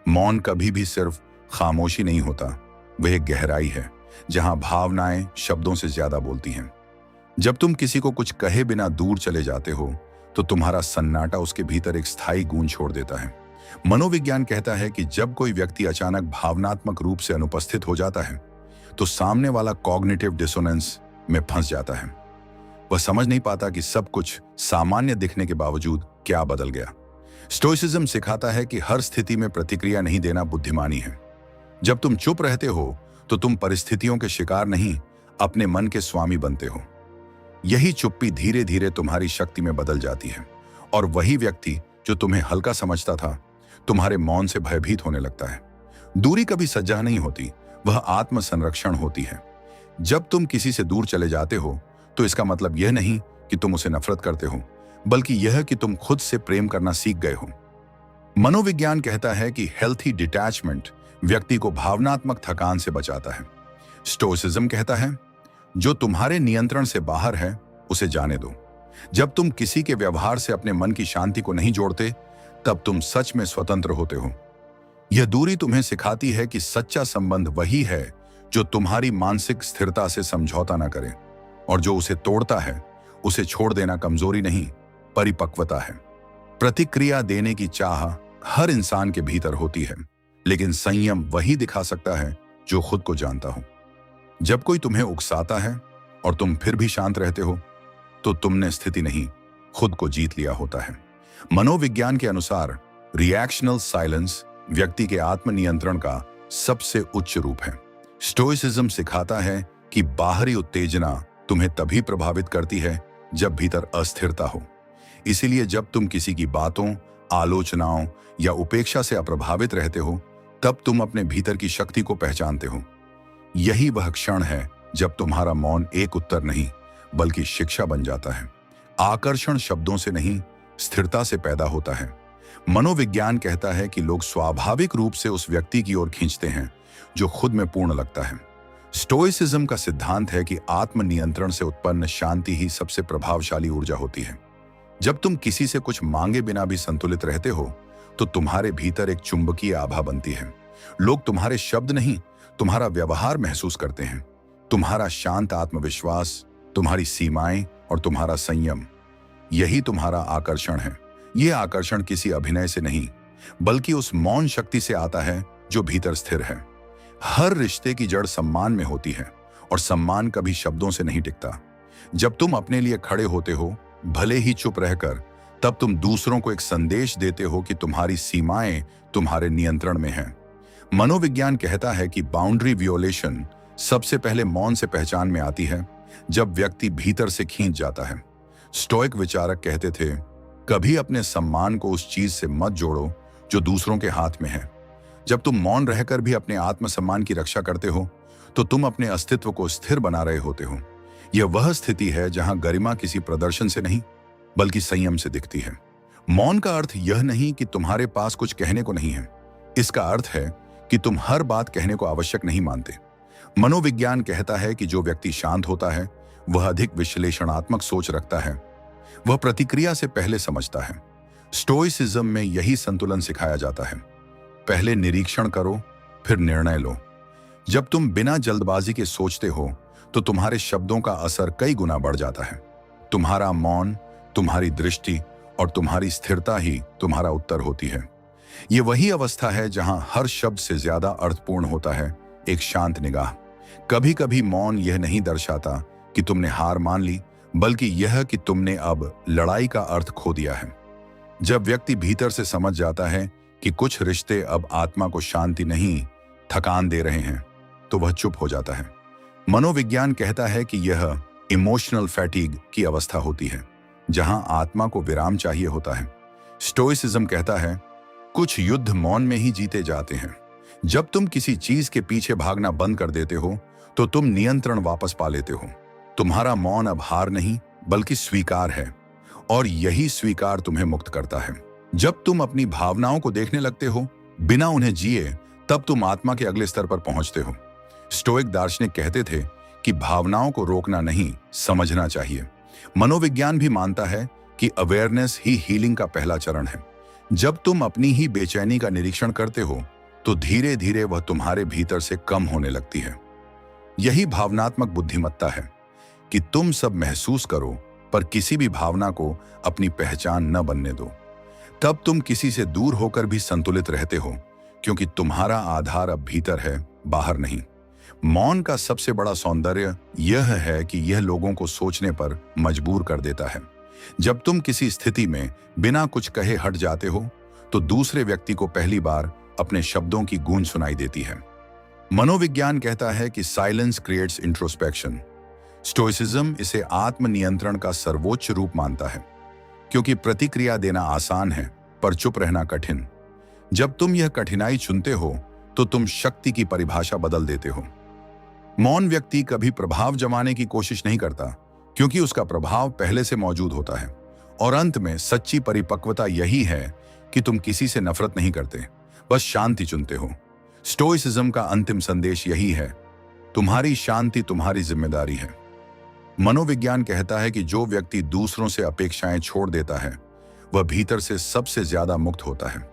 मौन कभी भी सिर्फ खामोशी नहीं होता, वह एक गहराई है जहां भावनाएं शब्दों से ज्यादा बोलती हैं। जब तुम किसी को कुछ कहे बिना दूर चले जाते हो तो तुम्हारा सन्नाटा उसके भीतर एक स्थायी गूंज छोड़ देता है। मनोविज्ञान कहता है कि जब कोई व्यक्ति अचानक भावनात्मक रूप से अनुपस्थित हो जाता है तो सामने वाला कॉग्निटिव डिसोनेंस में फंस जाता है। वह समझ नहीं पाता कि सब कुछ सामान्य दिखने के बावजूद क्या बदल गया। स्टोइसिज्म सिखाता है कि हर स्थिति में प्रतिक्रिया नहीं देना बुद्धिमानी है। जब तुम चुप रहते हो तो तुम परिस्थितियों के शिकार नहीं, अपने मन के स्वामी बनते हो। यही चुप्पी धीरे धीरे तुम्हारी शक्ति में बदल जाती है, और वही व्यक्ति जो तुम्हें हल्का समझता था तुम्हारे मौन से भयभीत होने लगता है। दूरी कभी सज्जा नहीं होती, वह आत्म संरक्षण होती है। जब तुम किसी से दूर चले जाते हो तो इसका मतलब यह नहीं कि तुम उसे नफरत करते हो, बल्कि यह कि तुम खुद से प्रेम करना सीख गए हो। मनोविज्ञान कहता है कि हेल्थी डिटैचमेंट व्यक्ति को भावनात्मक थकान से बचाता है। स्टोइसिज्म कहता है, जो तुम्हारे नियंत्रण से बाहर है उसे जाने दो। जब तुम किसी के व्यवहार से अपने मन की शांति को नहीं जोड़ते, तब तुम सच में स्वतंत्र होते हो। यह दूरी तुम्हें सिखाती है कि सच्चा संबंध वही है जो तुम्हारी मानसिक स्थिरता से समझौता न करे, और जो उसे तोड़ता है उसे छोड़ देना कमजोरी नहीं, परिपक्वता है। प्रतिक्रिया देने की चाह हर इंसान के भीतर होती है, लेकिन संयम वही दिखा सकता है जो खुद को जानता हो। जब कोई तुम्हें उकसाता है और तुम फिर भी शांत रहते हो, तो तुमने स्थिति नहीं, खुद को जीत लिया होता है। मनोविज्ञान के अनुसार रिएक्शनल साइलेंस व्यक्ति के आत्मनियंत्रण का सबसे उच्च रूप है। स्टोइसिज्म सिखाता है कि बाहरी उत्तेजना तुम्हें तभी प्रभावित करती है जब भीतर अस्थिरता हो। इसीलिए जब तुम किसी की बातों, आलोचनाओं या उपेक्षा से अप्रभावित रहते हो, तब तुम अपने भीतर की शक्ति को पहचानते हो। यही वह क्षण है जब तुम्हारा मौन एक उत्तर नहीं, बल्कि शिक्षा बन जाता है। आकर्षण शब्दों से नहीं, स्थिरता से पैदा होता है। मनोविज्ञान कहता है कि लोग स्वाभाविक रूप से उस व्यक्ति की ओर खींचते हैं जो खुद में पूर्ण लगता है। स्टोइसिज्म का सिद्धांत है कि आत्मनियंत्रण से उत्पन्न शांति ही सबसे प्रभावशाली ऊर्जा होती है। जब तुम किसी से कुछ मांगे बिना भी संतुलित रहते हो, तो तुम्हारे भीतर एक चुंबकीय आभा बनती है। लोग तुम्हारे शब्द नहीं, तुम्हारा व्यवहार महसूस करते हैं। तुम्हारा शांत आत्मविश्वास, तुम्हारी सीमाएं और तुम्हारा संयम, यही तुम्हारा आकर्षण है। यह आकर्षण किसी अभिनय से नहीं, बल्कि उस मौन शक्ति से आता है जो भीतर स्थिर है। हर रिश्ते की जड़ सम्मान में होती है, और सम्मान कभी शब्दों से नहीं टिकता। जब तुम अपने लिए खड़े होते हो, भले ही चुप रहकर, तब तुम दूसरों को एक संदेश देते हो कि तुम्हारी सीमाएं तुम्हारे नियंत्रण में हैं। मनोविज्ञान कहता है कि बाउंड्री वियोलेशन सबसे पहले मौन से पहचान में आती है, जब व्यक्ति भीतर से खींच जाता है। स्टोइक विचारक कहते थे, कभी अपने सम्मान को उस चीज से मत जोड़ो जो दूसरों के हाथ में है। जब तुम मौन रहकर भी अपने आत्मसम्मान की रक्षा करते हो, तो तुम अपने अस्तित्व को स्थिर बना रहे होते हो। यह वह स्थिति है जहां गरिमा किसी प्रदर्शन से नहीं, बल्कि संयम से दिखती है। मौन का अर्थ यह नहीं कि तुम्हारे पास कुछ कहने को नहीं है। इसका अर्थ है कि तुम हर बात कहने को आवश्यक नहीं मानते। मनोविज्ञान कहता है कि जो व्यक्ति शांत होता है, वह अधिक विश्लेषणात्मक सोच रखता है। वह प्रतिक्रिया से पहले समझता है। स्टोइसिज्म में यही संतुलन सिखाया जाता है। पहले निरीक्षण करो, फिर निर्णय लो। जब तुम बिना जल्दबाजी के सोचते हो, तो तुम्हारे शब्दों का असर कई गुना बढ़ जाता है। तुम्हारा मौन, तुम्हारी दृष्टि और तुम्हारी स्थिरता ही तुम्हारा उत्तर होती है। ये वही अवस्था है जहां हर शब्द से ज्यादा अर्थपूर्ण होता है एक शांत निगाह। कभी कभी मौन यह नहीं दर्शाता कि तुमने हार मान ली, बल्कि यह कि तुमने अब लड़ाई का अर्थ खो दिया है। जब व्यक्ति भीतर से समझ जाता है कि कुछ रिश्ते अब आत्मा को शांति नहीं, थकान दे रहे हैं, तो वह चुप हो जाता है। मनोविज्ञान कहता है कि यह इमोशनल फैटीग की अवस्था होती है, जहां आत्मा को विराम चाहिए होता है। स्टोइसिज्म कहता है, कुछ युद्ध मौन में ही जीते जाते हैं। जब तुम किसी चीज के पीछे भागना बंद कर देते हो, तो तुम नियंत्रण वापस पा लेते हो। तुम्हारा मौन अब हार नहीं, बल्कि स्वीकार है, और यही स्वीकार तुम्हें मुक्त करता है। जब तुम अपनी भावनाओं को देखने लगते हो, बिना उन्हें जिए, तब तुम आत्मा के अगले स्तर पर पहुंचते हो। स्टोइक दार्शनिक कहते थे कि भावनाओं को रोकना नहीं, समझना चाहिए। मनोविज्ञान भी मानता है कि अवेयरनेस ही हीलिंग का पहला चरण है। जब तुम अपनी ही बेचैनी का निरीक्षण करते हो, तो धीरे धीरे वह तुम्हारे भीतर से कम होने लगती है। यही भावनात्मक बुद्धिमत्ता है कि तुम सब महसूस करो, पर किसी भी भावना को अपनी पहचान न बनने दो। तब तुम किसी से दूर होकर भी संतुलित रहते हो, क्योंकि तुम्हारा आधार अब भीतर है, बाहर नहीं। मौन का सबसे बड़ा सौंदर्य यह है कि यह लोगों को सोचने पर मजबूर कर देता है। जब तुम किसी स्थिति में बिना कुछ कहे हट जाते हो, तो दूसरे व्यक्ति को पहली बार अपने शब्दों की गूंज सुनाई देती है। मनोविज्ञान कहता है कि साइलेंस क्रिएट्स इंट्रोस्पेक्शन। स्टोइसिज्म इसे आत्मनियंत्रण का सर्वोच्च रूप मानता है, क्योंकि प्रतिक्रिया देना आसान है, पर चुप रहना कठिन। जब तुम यह कठिनाई चुनते हो, तो तुम शक्ति की परिभाषा बदल देते हो। मौन व्यक्ति कभी प्रभाव जमाने की कोशिश नहीं करता, क्योंकि उसका प्रभाव पहले से मौजूद होता है। और अंत में सच्ची परिपक्वता यही है कि तुम किसी से नफरत नहीं करते, बस शांति चुनते हो। स्टोइसिज्म का अंतिम संदेश यही है, तुम्हारी शांति तुम्हारी जिम्मेदारी है। मनोविज्ञान कहता है कि जो व्यक्ति दूसरों से अपेक्षाएं छोड़ देता है, वह भीतर से सबसे ज्यादा मुक्त होता है।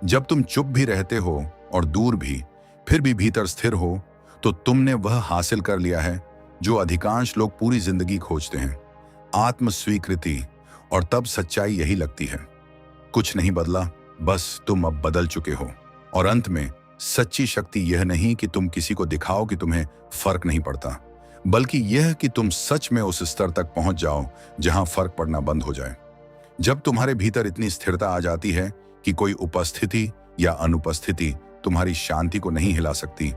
जब तुम चुप भी रहते हो और दूर भी, फिर भी भीतर स्थिर हो, तो तुमने वह हासिल कर लिया है जो अधिकांश लोग पूरी जिंदगी खोजते हैं, आत्म स्वीकृति। और तब सच्चाई यही लगती है, कुछ नहीं बदला, बस तुम अब बदल चुके हो। और अंत में सच्ची शक्ति यह नहीं कि तुम किसी को दिखाओ कि तुम्हें फर्क नहीं पड़ता, बल्कि यह कि तुम सच में उस स्तर तक पहुंच जाओ जहां फर्क पड़ना बंद हो जाए। जब तुम्हारे भीतर इतनी स्थिरता आ जाती है कि कोई उपस्थिति या अनुपस्थिति तुम्हारी शांति को नहीं हिला सकती,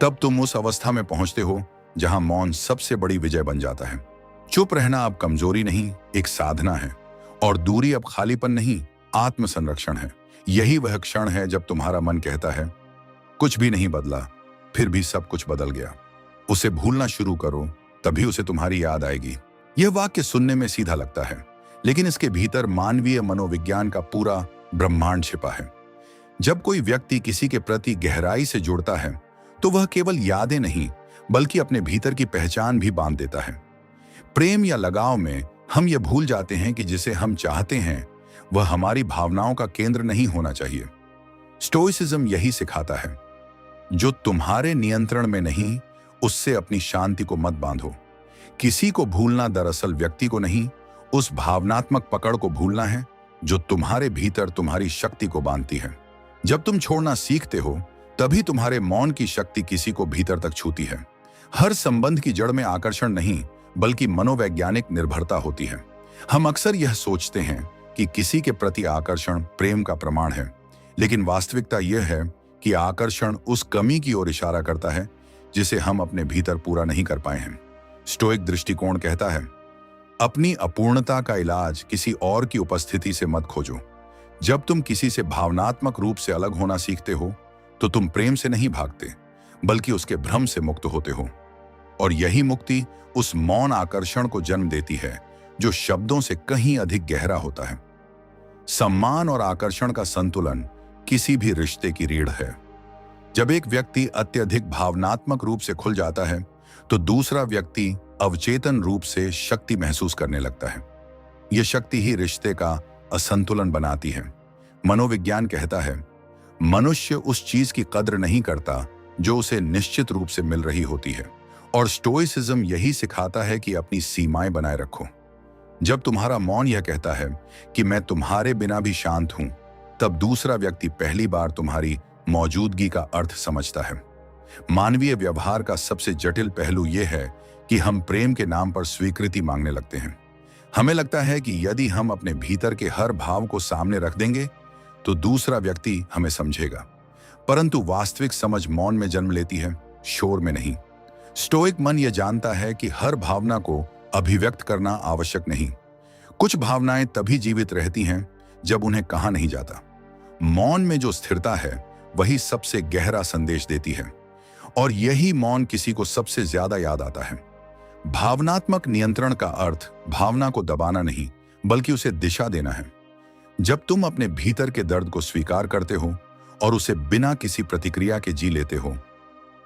तब तुम उस अवस्था में पहुंचते हो जहां मौन सबसे बड़ी विजय बन जाता है। चुप रहना अब कमजोरी नहीं, एक साधना है, और दूरी अब खालीपन नहीं, आत्म संरक्षण है। यही वह क्षण है जब तुम्हारा मन कहता है, कुछ भी नहीं बदला, फिर भी सब कुछ बदल गया। उसे भूलना शुरू करो, तभी उसे तुम्हारी याद आएगी। यह वाक्य सुनने में सीधा लगता है, लेकिन इसके भीतर मानवीय मनोविज्ञान का पूरा ब्रह्मांड छिपा है। जब कोई व्यक्ति किसी के प्रति गहराई से जुड़ता है, तो वह केवल यादें नहीं, बल्कि अपने भीतर की पहचान भी बांध देता है। प्रेम या लगाव में हम यह भूल जाते हैं कि जिसे हम चाहते हैं वह हमारी भावनाओं का केंद्र नहीं होना चाहिए। स्टोइसिज्म यही सिखाता है, जो तुम्हारे नियंत्रण में नहीं, उससे अपनी शांति को मत बांधो। किसी को भूलना दरअसल व्यक्ति को नहीं, उस भावनात्मक पकड़ को भूलना है जो तुम्हारे भीतर तुम्हारी शक्ति को बांधती है। जब तुम छोड़ना सीखते हो, तभी तुम्हारे मौन की शक्ति किसी को भीतर तक छूती है। हर संबंध की जड़ में आकर्षण नहीं, बल्कि मनोवैज्ञानिक निर्भरता होती है। हम अक्सर यह सोचते हैं कि किसी के प्रति आकर्षण प्रेम का प्रमाण है, लेकिन वास्तविकता यह है कि आकर्षण उस कमी की ओर इशारा करता है जिसे हम अपने भीतर पूरा नहीं कर पाए हैं। स्टोइक दृष्टिकोण कहता है, अपनी अपूर्णता का इलाज किसी और की उपस्थिति से मत खोजो। जब तुम किसी से भावनात्मक रूप से अलग होना सीखते हो, तो तुम प्रेम से नहीं भागते, बल्कि उसके भ्रम से मुक्त होते हो। और यही मुक्ति उस मौन आकर्षण को जन्म देती है जो शब्दों से कहीं अधिक गहरा होता है। सम्मान और आकर्षण का संतुलन किसी भी रिश्ते की रीढ़ है। जब एक व्यक्ति अत्यधिक भावनात्मक रूप से खुल जाता है, तो दूसरा व्यक्ति अवचेतन रूप से शक्ति महसूस करने लगता है। यह शक्ति ही रिश्ते का असंतुलन बनाती है। मनोविज्ञान कहता है, मनुष्य उस चीज की कद्र नहीं करता जो उसे निश्चित रूप से मिल रही होती है, और स्टोइसिज्म यही सिखाता है कि अपनी सीमाएं बनाए रखो। जब तुम्हारा मौन यह कहता है कि मैं तुम्हारे बिना भी शांत हूं, तब दूसरा व्यक्ति पहली बार तुम्हारी मौजूदगी का अर्थ समझता है। मानवीय व्यवहार का सबसे जटिल पहलू यह है कि हम प्रेम के नाम पर स्वीकृति मांगने लगते हैं। हमें लगता है कि यदि हम अपने भीतर के हर भाव को सामने रख देंगे, तो दूसरा व्यक्ति हमें समझेगा। परंतु वास्तविक समझ मौन में जन्म लेती है, शोर में नहीं। स्टोइक मन यह जानता है कि हर भावना को अभिव्यक्त करना आवश्यक नहीं। कुछ भावनाएं तभी जीवित रहती हैं जब उन्हें कहा नहीं जाता। मौन में जो स्थिरता है, वही सबसे गहरा संदेश देती है, और यही मौन किसी को सबसे ज्यादा याद आता है। भावनात्मक नियंत्रण का अर्थ भावना को दबाना नहीं, बल्कि उसे दिशा देना है। जब तुम अपने भीतर के दर्द को स्वीकार करते हो और उसे बिना किसी प्रतिक्रिया के जी लेते हो,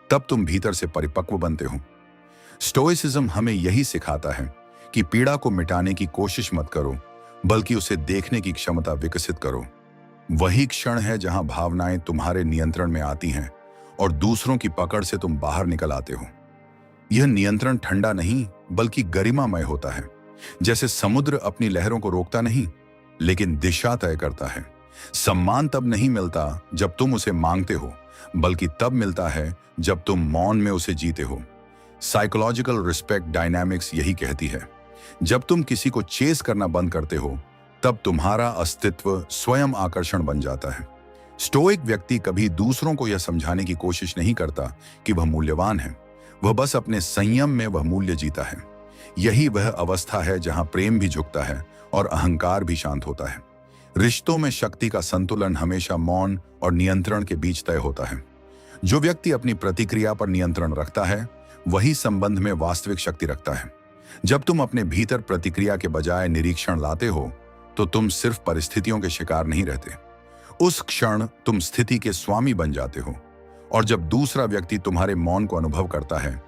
तब तुम भीतर से परिपक्व बनते हो। स्टोइसिज्म हमें यही सिखाता है कि पीड़ा को मिटाने की कोशिश मत करो, बल्कि उसे देखने की क्षमता विकसित करो। वही क्षण है जहां भावनाएं तुम्हारे नियंत्रण में आती हैं और दूसरों की पकड़ से तुम बाहर निकल आते हो। यह नियंत्रण ठंडा नहीं, बल्कि गरिमामय होता है। जैसे समुद्र अपनी लहरों को रोकता नहीं, लेकिन दिशा तय करता है। सम्मान तब नहीं मिलता जब तुम उसे मांगते हो, बल्कि तब मिलता है जब तुम मौन में उसे जीते हो। साइकोलॉजिकल रिस्पेक्ट डायनामिक्स यही कहती है, जब तुम किसी को चेस करना बंद करते हो, तब तुम्हारा अस्तित्व स्वयं आकर्षण बन जाता है। स्टोइक व्यक्ति कभी दूसरों को यह समझाने की कोशिश नहीं करता कि वह मूल्यवान है। वह बस अपने संयम में वह मूल्य जीता है। यही वह अवस्था है जहां प्रेम भी झुकता है और अहंकार भी शांत होता है। रिश्तों में शक्ति का संतुलन हमेशा मौन और नियंत्रण के बीच तय होता है। जो व्यक्ति अपनी प्रतिक्रिया पर नियंत्रण रखता है, वही संबंध में वास्तविक शक्ति रखता है। जब तुम अपने भीतर प्रतिक्रिया के बजाय निरीक्षण लाते हो, तो तुम सिर्फ परिस्थितियों के शिकार नहीं रहते। उस क्षण तुम स्थिति के स्वामी बन जाते हो। और जब दूसरा व्यक्ति तुम्हारे मौन को अनुभव करता है,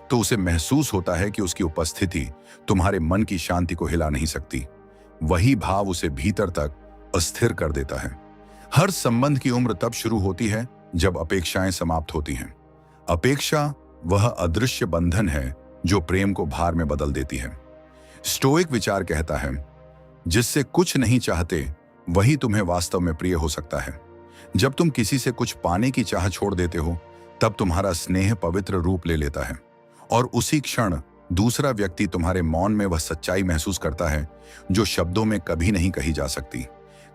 तो उसे महसूस होता है कि उसकी उपस्थिति तुम्हारे मन की शांति को हिला नहीं सकती। वही भाव उसे भीतर तक अस्थिर कर देता है। हर संबंध की उम्र तब शुरू होती है जब अपेक्षाएं समाप्त होती हैं। अपेक्षा वह अदृश्य बंधन है जो प्रेम को भार में बदल देती है। स्टोइक विचार कहता है, जिससे कुछ नहीं चाहते वही तुम्हें वास्तव में प्रिय हो सकता है। जब तुम किसी से कुछ पाने की चाह छोड़ देते हो, तब तुम्हारा स्नेह पवित्र रूप ले लेता है और उसी क्षण दूसरा व्यक्ति तुम्हारे मौन में वह सच्चाई महसूस करता है जो शब्दों में कभी नहीं कही जा सकती।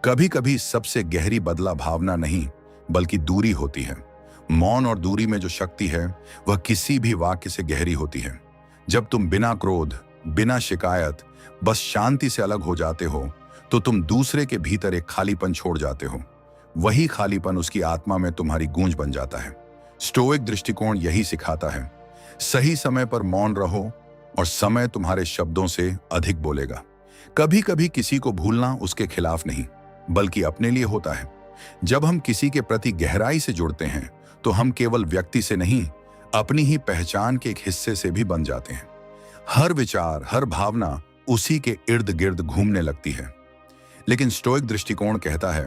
कभी कभी सबसे गहरी बदला भावना नहीं बल्कि दूरी होती है। मौन और दूरी में जो शक्ति है वह किसी भी वाक्य से गहरी होती है। जब तुम बिना क्रोध, बिना शिकायत, बस शांति से अलग हो जाते हो तो तुम दूसरे के भीतर एक खालीपन छोड़ जाते हो। वही खालीपन उसकी आत्मा में तुम्हारी गूंज बन जाता है। स्टोइक दृष्टिकोण यही सिखाता है, सही समय पर मौन रहो और समय तुम्हारे शब्दों से अधिक बोलेगा। कभी कभी किसी को भूलना उसके खिलाफ नहीं बल्कि अपने लिए होता है। जब हम किसी के प्रति गहराई से जुड़ते हैं तो हम केवल व्यक्ति से नहीं, अपनी ही पहचान के एक हिस्से से भी बन जाते हैं। हर विचार, हर भावना उसी के इर्द गिर्द घूमने लगती है। लेकिन स्टोइक दृष्टिकोण कहता है,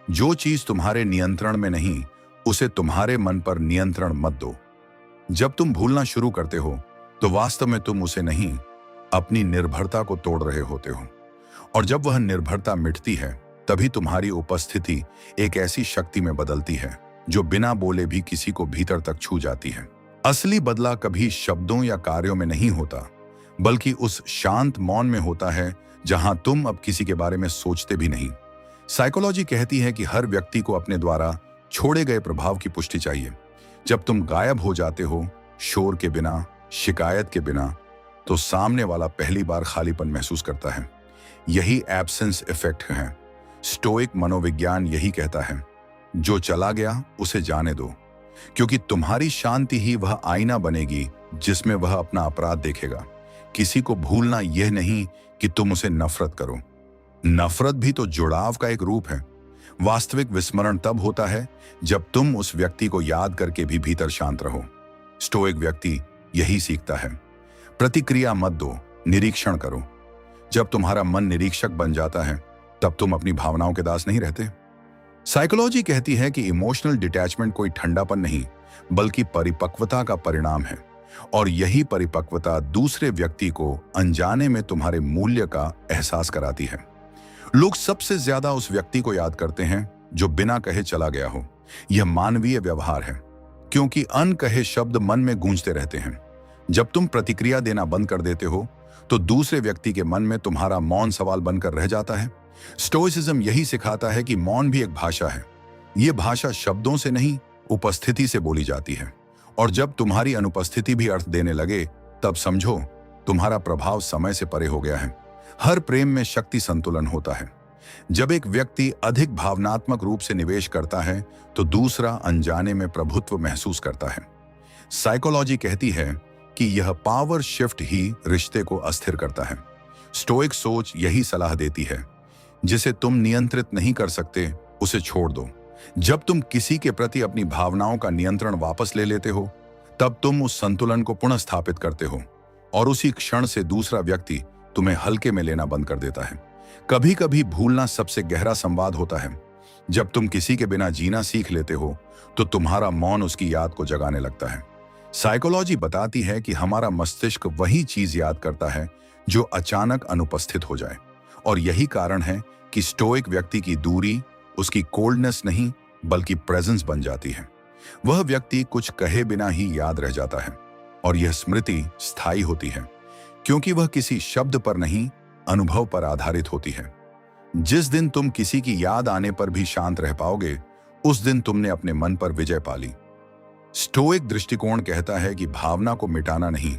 जो चीज तुम्हारे नियंत्रण में नहीं उसे तुम्हारे मन पर नियंत्रण मत दो। जब तुम भूलना शुरू करते हो तो वास्तव में तुम उसे नहीं, अपनी निर्भरता को तोड़ रहे होते हो। और जब वह निर्भरता मिटती है तभी तुम्हारी उपस्थिति एक ऐसी शक्ति में बदलती है जो बिना बोले भी किसी को भीतर तक छू जाती है। असली बदला कभी शब्दों या कार्यों में नहीं होता बल्कि उस शांत मौन में होता है जहां तुम अब किसी के बारे में सोचते भी नहीं। साइकोलॉजी कहती है कि हर व्यक्ति को अपने द्वारा छोड़े गए प्रभाव की पुष्टि चाहिए। जब तुम गायब हो जाते हो, शोर के बिना, शिकायत के बिना, तो सामने वाला पहली बार खालीपन महसूस करता है। यही एब्सेंस इफेक्ट है। स्टोइक मनोविज्ञान यही कहता है, जो चला गया उसे जाने दो, क्योंकि तुम्हारी शांति ही वह आईना बनेगी जिसमें वह अपना अपराध देखेगा। किसी को भूलना यह नहीं कि तुम उसे नफरत करो। नफरत भी तो जुड़ाव का एक रूप है। वास्तविक विस्मरण तब होता है जब तुम उस व्यक्ति को याद करके भी भीतर शांत रहो। स्टोइक व्यक्ति यही सीखता है, प्रतिक्रिया मत दो, निरीक्षण करो। जब तुम्हारा मन निरीक्षक बन जाता है तब तुम अपनी भावनाओं के दास नहीं रहते। साइकोलॉजी कहती है कि इमोशनल डिटैचमेंट कोई ठंडापन नहीं बल्कि परिपक्वता का परिणाम है, और यही परिपक्वता दूसरे व्यक्ति को अनजाने में तुम्हारे मूल्य का एहसास कराती है। लोग सबसे ज्यादा उस व्यक्ति को याद करते हैं जो बिना कहे चला गया हो। यह मानवीय व्यवहार है, क्योंकि अनकहे शब्द मन में गूंजते रहते हैं। जब तुम प्रतिक्रिया देना बंद कर देते हो तो दूसरे व्यक्ति के मन में तुम्हारा मौन सवाल बनकर रह जाता है। स्टोइसिज्म यही सिखाता है कि मौन भी एक भाषा है। यह भाषा शब्दों से नहीं, उपस्थिति से बोली जाती है। और जब तुम्हारी अनुपस्थिति भी अर्थ देने लगे तब समझो तुम्हारा प्रभाव समय से परे हो गया है। हर प्रेम में शक्ति संतुलन होता है। जब एक व्यक्ति अधिक भावनात्मक रूप से निवेश करता है तो दूसरा अनजाने में प्रभुत्व महसूस करता है। साइकोलॉजी कहती है कि यह पावर शिफ्ट ही रिश्ते को अस्थिर करता है। स्टोइक सोच यही सलाह देती है, जिसे तुम नियंत्रित नहीं कर सकते उसे छोड़ दो। जब तुम किसी के प्रति अपनी भावनाओं का नियंत्रण वापस ले लेते हो तब तुम उस संतुलन को पुनः स्थापित करते हो, और उसी क्षण से दूसरा व्यक्ति तुम्हें हल्के में लेना बंद कर देता है। कभी कभी भूलना सबसे गहरा संवाद होता है। जब तुम किसी के बिना जीना सीख लेते हो तो तुम्हारा मौन उसकी याद को जगाने लगता है। साइकोलॉजी बताती है कि हमारा मस्तिष्क वही चीज याद करता है जो अचानक अनुपस्थित हो जाए, और यही कारण है कि स्टोइक व्यक्ति की दूरी उसकी कोल्डनेस नहीं बल्कि प्रेजेंस बन जाती है। वह व्यक्ति कुछ कहे बिना ही याद रह जाता है, और यह स्मृति स्थायी होती है क्योंकि वह किसी शब्द पर नहीं, अनुभव पर आधारित होती है। जिस दिन तुम किसी की याद आने पर भी शांत रह पाओगे, उस दिन तुमने अपने मन पर विजय पा ली। स्टोइक दृष्टिकोण कहता है कि भावना को मिटाना नहीं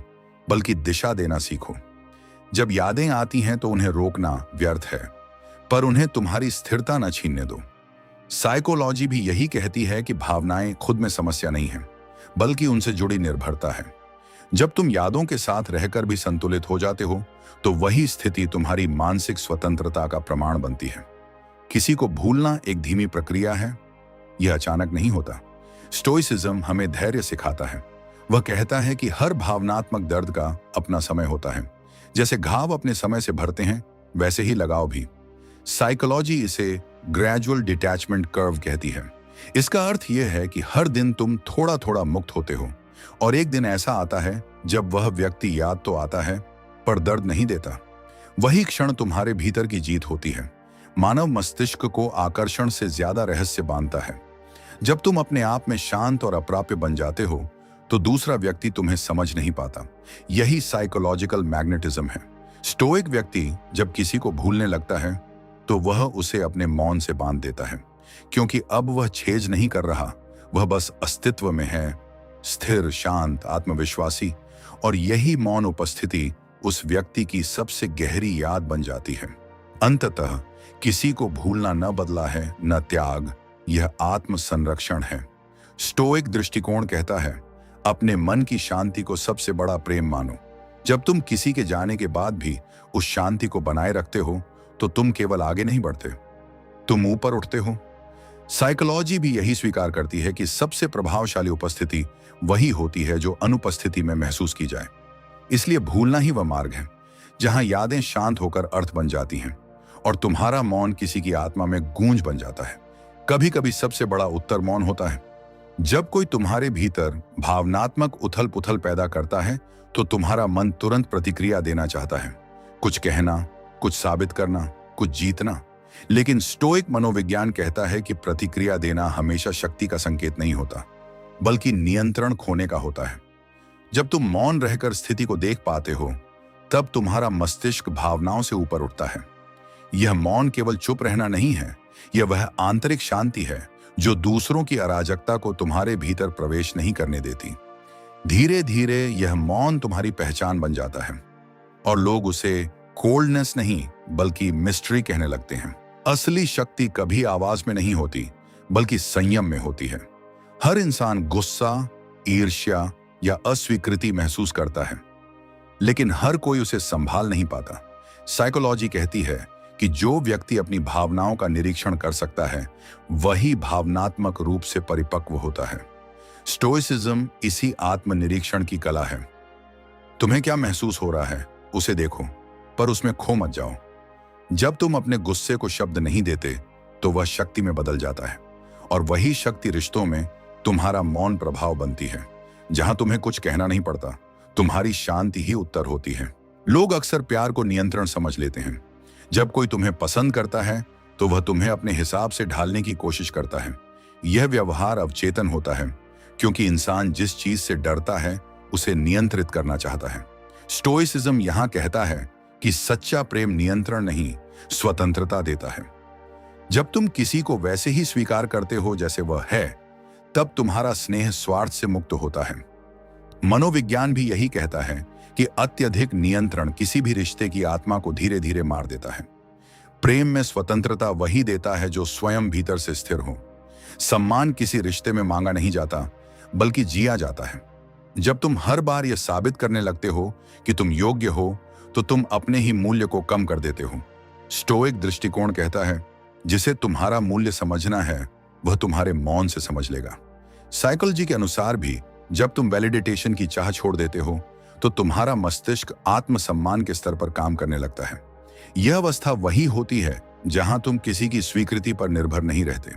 बल्कि दिशा देना सीखो। जब यादें आती हैं तो उन्हें रोकना व्यर्थ है, पर उन्हें तुम्हारी स्थिरता न छीनने दो। साइकोलॉजी भी यही कहती है कि भावनाएं खुद में समस्या नहीं है बल्कि उनसे जुड़ी निर्भरता है। जब तुम यादों के साथ रहकर भी संतुलित हो जाते हो तो वही स्थिति तुम्हारी मानसिक स्वतंत्रता का प्रमाण बनती है। किसी को भूलना एक धीमी प्रक्रिया है, यह अचानक नहीं होता। स्टोइसिज्म हमें धैर्य सिखाता है। वह कहता है कि हर भावनात्मक दर्द का अपना समय होता है। जैसे घाव अपने समय से भरते हैं वैसे ही लगाव भी। साइकोलॉजी इसे ग्रेजुअल डिटैचमेंट कर्व कहती है। इसका अर्थ यह है कि हर दिन तुम थोड़ा थोड़ा मुक्त होते हो, और एक दिन ऐसा आता है जब वह व्यक्ति याद तो आता है पर दर्द नहीं देता। वही क्षण तुम्हारे भीतर की जीत होती है। मानव मस्तिष्क को आकर्षण से ज्यादा रहस्य बांधता है। जब तुम अपने आप में शांत और अप्राप्य बन जाते हो तो दूसरा व्यक्ति तुम्हें समझ नहीं पाता। यही साइकोलॉजिकल मैग्नेटिज्म है। स्टोइक व्यक्ति जब किसी को भूलने लगता है तो वह उसे अपने मौन से बांध देता है, क्योंकि अब वह छेज नहीं कर रहा, वह बस अस्तित्व में है, स्थिर, शांत, आत्मविश्वासी। और यही मौन उपस्थिति उस व्यक्ति की सबसे गहरी याद बन जाती है। अंततः किसी को भूलना न बदला है, न त्याग, यह आत्म संरक्षण है। स्टोइक दृष्टिकोण कहता है, अपने मन की शांति को सबसे बड़ा प्रेम मानो। जब तुम किसी के जाने के बाद भी उस शांति को बनाए रखते हो तो तुम केवल आगे नहीं बढ़ते, तुम ऊपर उठते हो। साइकोलॉजी भी यही स्वीकार करती है कि सबसे प्रभावशाली उपस्थिति वही होती है जो अनुपस्थिति में महसूस की जाए। इसलिए भूलना ही वह मार्ग है जहां यादें शांत होकर अर्थ बन जाती हैं और तुम्हारा मौन किसी की आत्मा में गूंज बन जाता है। कभी कभी सबसे बड़ा उत्तर मौन होता है। जब कोई तुम्हारे भीतर भावनात्मक उथल पुथल पैदा करता है तो तुम्हारा मन तुरंत प्रतिक्रिया देना चाहता है, कुछ कहना, कुछ साबित करना, कुछ जीतना। लेकिन स्टोइक मनोविज्ञान कहता है कि प्रतिक्रिया देना हमेशा शक्ति का संकेत नहीं होता, बल्कि नियंत्रण खोने का होता है। जब तुम मौन रहकर स्थिति को देख पाते हो तब तुम्हारा मस्तिष्क भावनाओं से ऊपर उठता है। यह मौन केवल चुप रहना नहीं है, यह वह आंतरिक शांति है जो दूसरों की अराजकता को तुम्हारे भीतर प्रवेश नहीं करने देती। धीरे धीरे यह मौन तुम्हारी पहचान बन जाता है और लोग उसे कोल्डनेस नहीं बल्कि मिस्ट्री कहने लगते हैं। असली शक्ति कभी आवाज में नहीं होती बल्कि संयम में होती है। हर इंसान गुस्सा, ईर्ष्या या अस्वीकृति महसूस करता है, लेकिन हर कोई उसे संभाल नहीं पाता। साइकोलॉजी कहती है कि जो व्यक्ति अपनी भावनाओं का निरीक्षण कर सकता है वही भावनात्मक रूप से परिपक्व होता है। स्टोइसिज्म इसी आत्मनिरीक्षण की कला है। तुम्हें क्या महसूस हो रहा है उसे देखो, पर उसमें खो मत जाओ। जब तुम अपने गुस्से को शब्द नहीं देते तो वह शक्ति में बदल जाता है और वही शक्ति रिश्तों में तुम्हारा मौन प्रभाव बनती है। जहां तुम्हें कुछ कहना नहीं पड़ता, तुम्हारी शांति ही उत्तर होती है। लोग अक्सर प्यार को नियंत्रण समझ लेते हैं। जब कोई तुम्हें पसंद करता है तो वह तुम्हें अपने हिसाब से ढालने की कोशिश करता है। यह व्यवहार अवचेतन होता है, क्योंकि इंसान जिस चीज से डरता है उसे नियंत्रित करना चाहता है। स्टोइसिज्म यहां कहता है कि सच्चा प्रेम नियंत्रण नहीं, स्वतंत्रता देता है। जब तुम किसी को वैसे ही स्वीकार करते हो जैसे वह है, तब तुम्हारा स्नेह स्वार्थ से मुक्त होता है। मनोविज्ञान भी यही कहता है कि अत्यधिक नियंत्रण किसी भी रिश्ते की आत्मा को धीरे धीरे मार देता है। प्रेम में स्वतंत्रता वही देता है जो स्वयं भीतर से स्थिर हो। सम्मान किसी रिश्ते में मांगा नहीं जाता बल्कि जिया जाता है। जब तुम हर बार यह साबित करने लगते हो कि तुम योग्य हो तो तुम अपने ही मूल्य को कम कर देते हो। स्टोइक दृष्टिकोण कहता है, जिसे तुम्हारा मूल्य समझना है वह तुम्हारे मौन से समझ लेगा। साइकोलॉजी के अनुसार भी जब तुम वैलिडेटेशन की चाह छोड़ देते हो तो तुम्हारा मस्तिष्क आत्मसम्मान के स्तर पर काम करने लगता है। यह अवस्था वही होती है जहां तुम किसी की स्वीकृति पर निर्भर नहीं रहते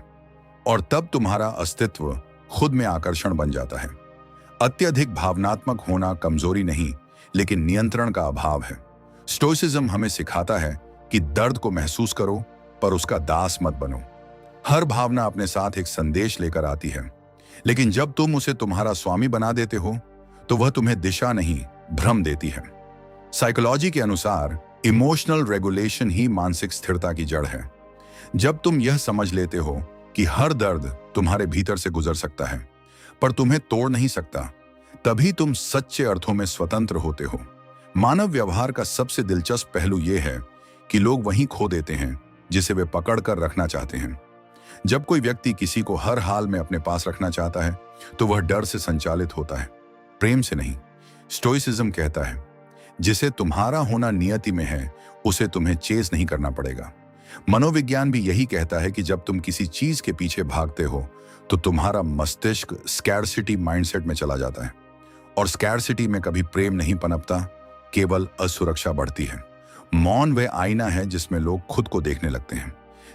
और तब तुम्हारा अस्तित्व खुद में आकर्षण बन जाता है। अत्यधिक भावनात्मक होना कमजोरी नहीं, लेकिन नियंत्रण का अभाव है। स्टोइसिज्म हमें सिखाता है कि दर्द को महसूस करो पर उसका दास मत बनो। हर भावना अपने साथ एक संदेश लेकर आती है, लेकिन जब तुम उसे तुम्हारा स्वामी बना देते हो तो वह तुम्हें दिशा नहीं, भ्रम देती है। साइकोलॉजी के अनुसार इमोशनल रेगुलेशन ही मानसिक स्थिरता की जड़ है। जब तुम यह समझ लेते हो कि हर दर्द तुम्हारे भीतर से गुजर सकता है पर तुम्हें तोड़ नहीं सकता, तभी तुम सच्चे अर्थों में स्वतंत्र होते हो। मानव व्यवहार का सबसे दिलचस्प पहलू यह है कि लोग वहीं खो देते हैं जिसे वे पकड़ कर रखना चाहते हैं। जब कोई व्यक्ति किसी को हर हाल में अपने पास रखना चाहता है तो वह डर से संचालित होता है, प्रेम से नहीं। स्टोइसिज्म कहता है, जिसे तुम्हारा होना नियति में है उसे तुम्हें चेस नहीं करना पड़ेगा। मनोविज्ञान भी यही कहता है कि जब तुम किसी चीज के पीछे भागते हो तो तुम्हारा मस्तिष्क स्कैरसिटी माइंडसेट में चला जाता है और स्कैरसिटी में कभी प्रेम नहीं पनपता, केवल असुरक्षा बढ़ती है। मौन वह आईना है जिसमें लोग खुद को देखने लगते हैं।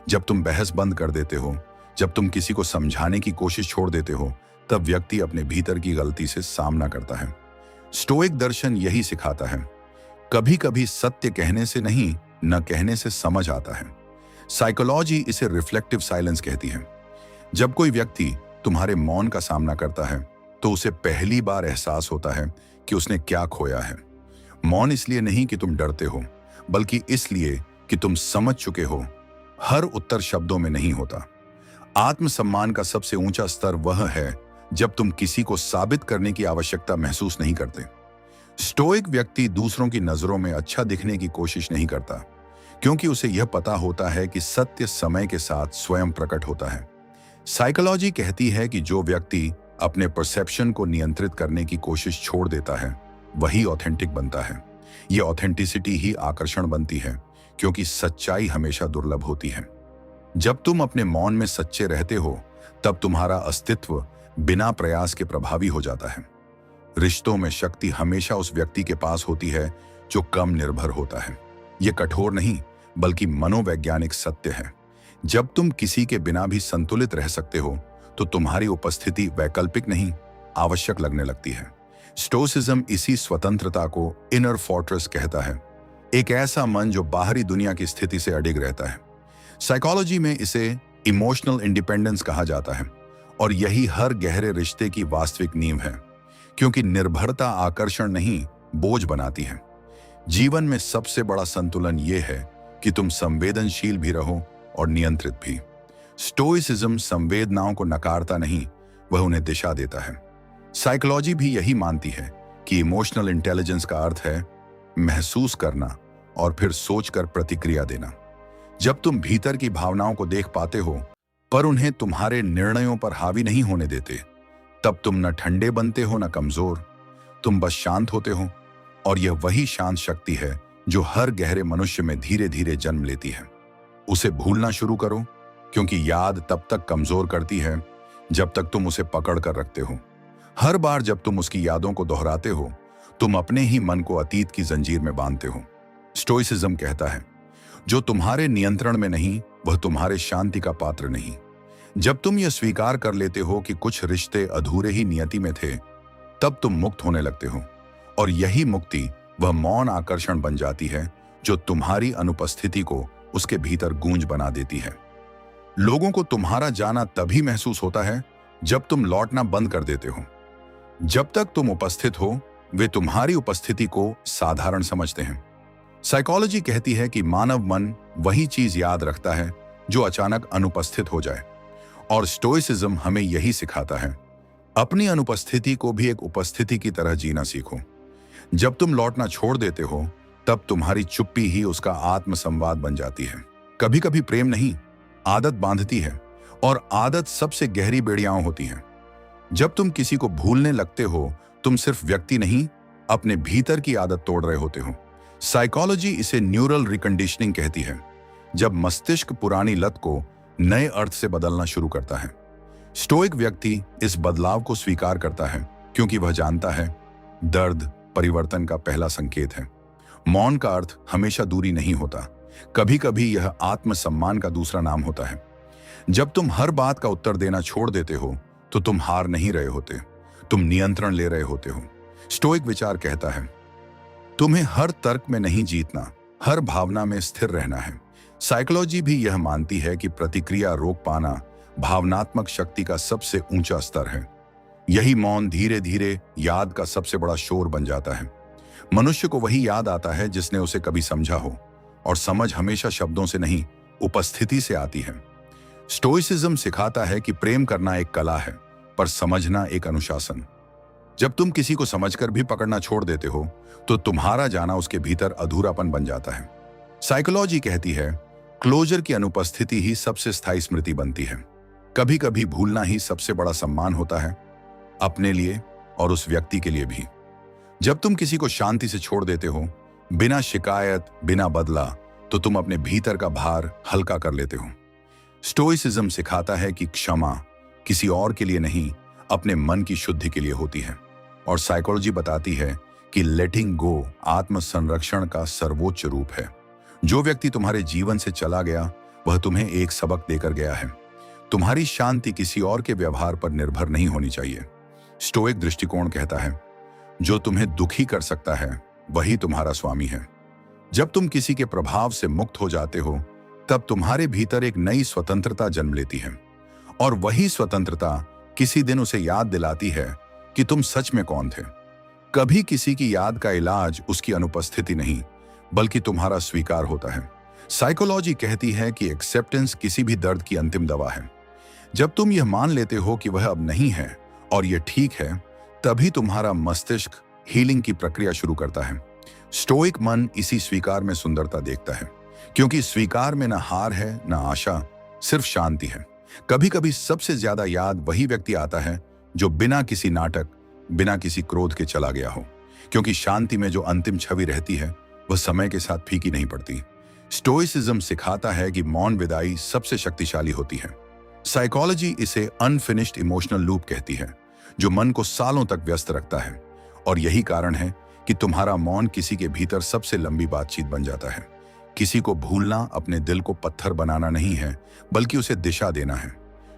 जब तुम बहस बंद कर देते हो, जब तुम किसी को समझाने की कोशिश छोड़ देते हो, तब व्यक्ति अपने भीतर की गलती से सामना करता है। स्टोइक दर्शन यही सिखाता है, कभी कभी सत्य कहने से नहीं, न कहने से समझ आता है। साइकोलॉजी इसे रिफ्लेक्टिव साइलेंस कहती है। जब कोई व्यक्ति तुम्हारे मौन का सामना करता है तो उसे पहली बार एहसास होता है कि उसने क्या खोया है। मौन इसलिए नहीं कि तुम डरते हो, बल्कि इसलिए कि तुम समझ चुके हो हर उत्तर शब्दों में नहीं होता। आत्मसम्मान का सबसे ऊंचा स्तर वह है जब तुम किसी को साबित करने की आवश्यकता महसूस नहीं करते। स्टोइक व्यक्ति दूसरों की नजरों में अच्छा दिखने की कोशिश नहीं करता, क्योंकि उसे यह पता होता है कि सत्य समय के साथ स्वयं प्रकट होता है। साइकोलॉजी कहती है कि जो व्यक्ति अपने परसेप्शन को नियंत्रित करने की कोशिश छोड़ देता है वही ऑथेंटिक बनता है। यह ऑथेंटिसिटी ही आकर्षण बनती है, क्योंकि सच्चाई हमेशा दुर्लभ होती है। जब तुम अपने मौन में सच्चे रहते हो तब तुम्हारा अस्तित्व बिना प्रयास के प्रभावी हो जाता है। रिश्तों में शक्ति हमेशा उस व्यक्ति के पास होती है जो कम निर्भर होता है। यह कठोर नहीं बल्कि मनोवैज्ञानिक सत्य है। जब तुम किसी के बिना भी संतुलित रह सकते हो तो तुम्हारी उपस्थिति वैकल्पिक नहीं, आवश्यक लगने लगती है। स्टोइसिज्म इसी स्वतंत्रता को इनर फोर्ट्रेस कहता है, एक ऐसा मन जो बाहरी दुनिया की स्थिति से अडिग रहता है। साइकोलॉजी में इसे इमोशनल इंडिपेंडेंस कहा जाता है, और यही हर गहरे रिश्ते की वास्तविक नींव है, क्योंकि निर्भरता आकर्षण नहीं, बोझ बनाती है। जीवन में सबसे बड़ा संतुलन यह है कि तुम संवेदनशील भी रहो और नियंत्रित भी। स्टोइसिज्म संवेदनाओं को नकारता नहीं, वह उन्हें दिशा देता है। साइकोलॉजी भी यही मानती है कि इमोशनल इंटेलिजेंस का अर्थ है महसूस करना और फिर सोचकर प्रतिक्रिया देना। जब तुम भीतर की भावनाओं को देख पाते हो पर उन्हें तुम्हारे निर्णयों पर हावी नहीं होने देते, तब तुम न ठंडे बनते हो न कमजोर, तुम बस शांत होते हो। और यह वही शांत शक्ति है जो हर गहरे मनुष्य में धीरे धीरे जन्म लेती है। उसे भूलना शुरू करो, क्योंकि याद तब तक कमजोर करती है जब तक तुम उसे पकड़ कर रखते हो। हर बार जब तुम उसकी यादों को दोहराते हो तुम अपने ही मन को अतीत की जंजीर में बांधते हो। स्टोइसिज्म कहता है, जो तुम्हारे नियंत्रण में नहीं वह तुम्हारे शांति का पात्र नहीं। जब तुम यह स्वीकार कर लेते हो कि कुछ रिश्ते अधूरे ही नियति में थे, तब तुम मुक्त होने लगते हो, और यही मुक्ति वह मौन आकर्षण बन जाती है जो तुम्हारी अनुपस्थिति को उसके भीतर गूंज बना देती है। लोगों को तुम्हारा जाना तभी महसूस होता है जब तुम लौटना बंद कर देते हो। जब तक तुम उपस्थित हो वे तुम्हारी उपस्थिति को साधारण समझते हैं। साइकोलॉजी कहती है कि मानव मन वही चीज याद रखता है जो अचानक अनुपस्थित हो जाए, और स्टोइसिज्म हमें यही सिखाता है, अपनी अनुपस्थिति को भी एक उपस्थिति की तरह जीना सीखो। जब तुम लौटना छोड़ देते हो तब तुम्हारी चुप्पी ही उसका आत्मसंवाद बन जाती है। कभी कभी प्रेम नहीं, आदत बांधती है, और आदत सबसे गहरी बेड़ियां होती हैं। जब तुम किसी को भूलने लगते हो तुम सिर्फ व्यक्ति नहीं, अपने भीतर की आदत तोड़ रहे होते हो। साइकोलॉजी इसे न्यूरल रिकंडीशनिंग कहती है, जब मस्तिष्क पुरानी लत को नए अर्थ से बदलना शुरू करता है। स्टोइक व्यक्ति इस बदलाव को स्वीकार करता है, क्योंकि वह जानता है दर्द परिवर्तन का पहला संकेत है। मौन का अर्थ हमेशा दूरी नहीं होता, कभी कभी यह आत्मसम्मान का दूसरा नाम होता है। जब तुम हर बात का उत्तर देना छोड़ देते हो तो तुम हार नहीं रहे होते, तुम नियंत्रण ले रहे होते हो। स्टोइक विचार कहता है, तुम्हें हर तर्क में नहीं जीतना, हर भावना में स्थिर रहना है। साइकोलॉजी भी यह मानती है कि प्रतिक्रिया रोक पाना भावनात्मक शक्ति का सबसे ऊंचा स्तर है। यही मौन धीरे धीरे याद का सबसे बड़ा शोर बन जाता है। मनुष्य को वही याद आता है जिसने उसे कभी समझा हो, और समझ हमेशा शब्दों से नहीं उपस्थिति से आती है। स्टोइसिज्म सिखाता है कि प्रेम करना एक कला है, पर समझना एक अनुशासन। जब तुम किसी को समझकर भी पकड़ना छोड़ देते हो तो तुम्हारा जाना उसके भीतर अधूरापन बन जाता है। साइकोलॉजी कहती है, क्लोजर की अनुपस्थिति ही सबसे स्थायी स्मृति बनती है। कभी कभी भूलना ही सबसे बड़ा सम्मान होता है, अपने लिए और उस व्यक्ति के लिए भी। जब तुम किसी को शांति से छोड़ देते हो, बिना शिकायत बिना बदला, तो तुम अपने भीतर का भार हल्का कर लेते हो। स्टोइसिज्म सिखाता है कि क्षमा किसी और के लिए नहीं, अपने मन की शुद्धि के लिए होती है, और साइकोलॉजी बताती है कि लेटिंग गो आत्म संरक्षण का सर्वोच्च रूप है। जो व्यक्ति तुम्हारे जीवन से चला गया वह तुम्हें एक सबक देकर गया है। तुम्हारी शांति किसी और के व्यवहार पर निर्भर नहीं होनी चाहिए। स्टोइक दृष्टिकोण कहता है, जो तुम्हें दुखी कर सकता है वही तुम्हारा स्वामी है। जब तुम किसी के प्रभाव से मुक्त हो जाते हो तब तुम्हारे भीतर एक नई स्वतंत्रता जन्म लेती है। और वही स्वतंत्रता किसी दिन उसे याद दिलाती है कि तुम सच में कौन थे। कभी किसी की याद का इलाज उसकी अनुपस्थिति नहीं, बल्कि तुम्हारा स्वीकार होता है। साइकोलॉजी कहती है कि एक्सेप्टेंस किसी भी दर्द की अंतिम दवा है। जब तुम यह मान लेते हो कि वह अब नहीं है और यह ठीक है, तभी तुम्हारा मस्तिष्क हीलिंग की प्रक्रिया शुरू करता है। स्टोइक मन इसी स्वीकार में सुंदरता देखता है, क्योंकि स्वीकार में न हार है न आशा, सिर्फ शांति है। कभी कभी सबसे ज्यादा याद वही व्यक्ति आता है जो बिना किसी नाटक, बिना किसी क्रोध के चला गया हो, क्योंकि शांति में जो अंतिम छवि रहती है वह समय के साथ फीकी नहीं पड़ती। स्टोइसिज्म सिखाता है कि मौन विदाई सबसे शक्तिशाली होती है। साइकोलॉजी इसे अनफिनिश्ड इमोशनल लूप कहती है, जो मन को सालों तक व्यस्त रखता है। और यही कारण है कि तुम्हारा मौन किसी के भीतर सबसे लंबी बातचीत बन जाता है। किसी को भूलना अपने दिल को पत्थर बनाना नहीं है, बल्कि उसे दिशा देना है।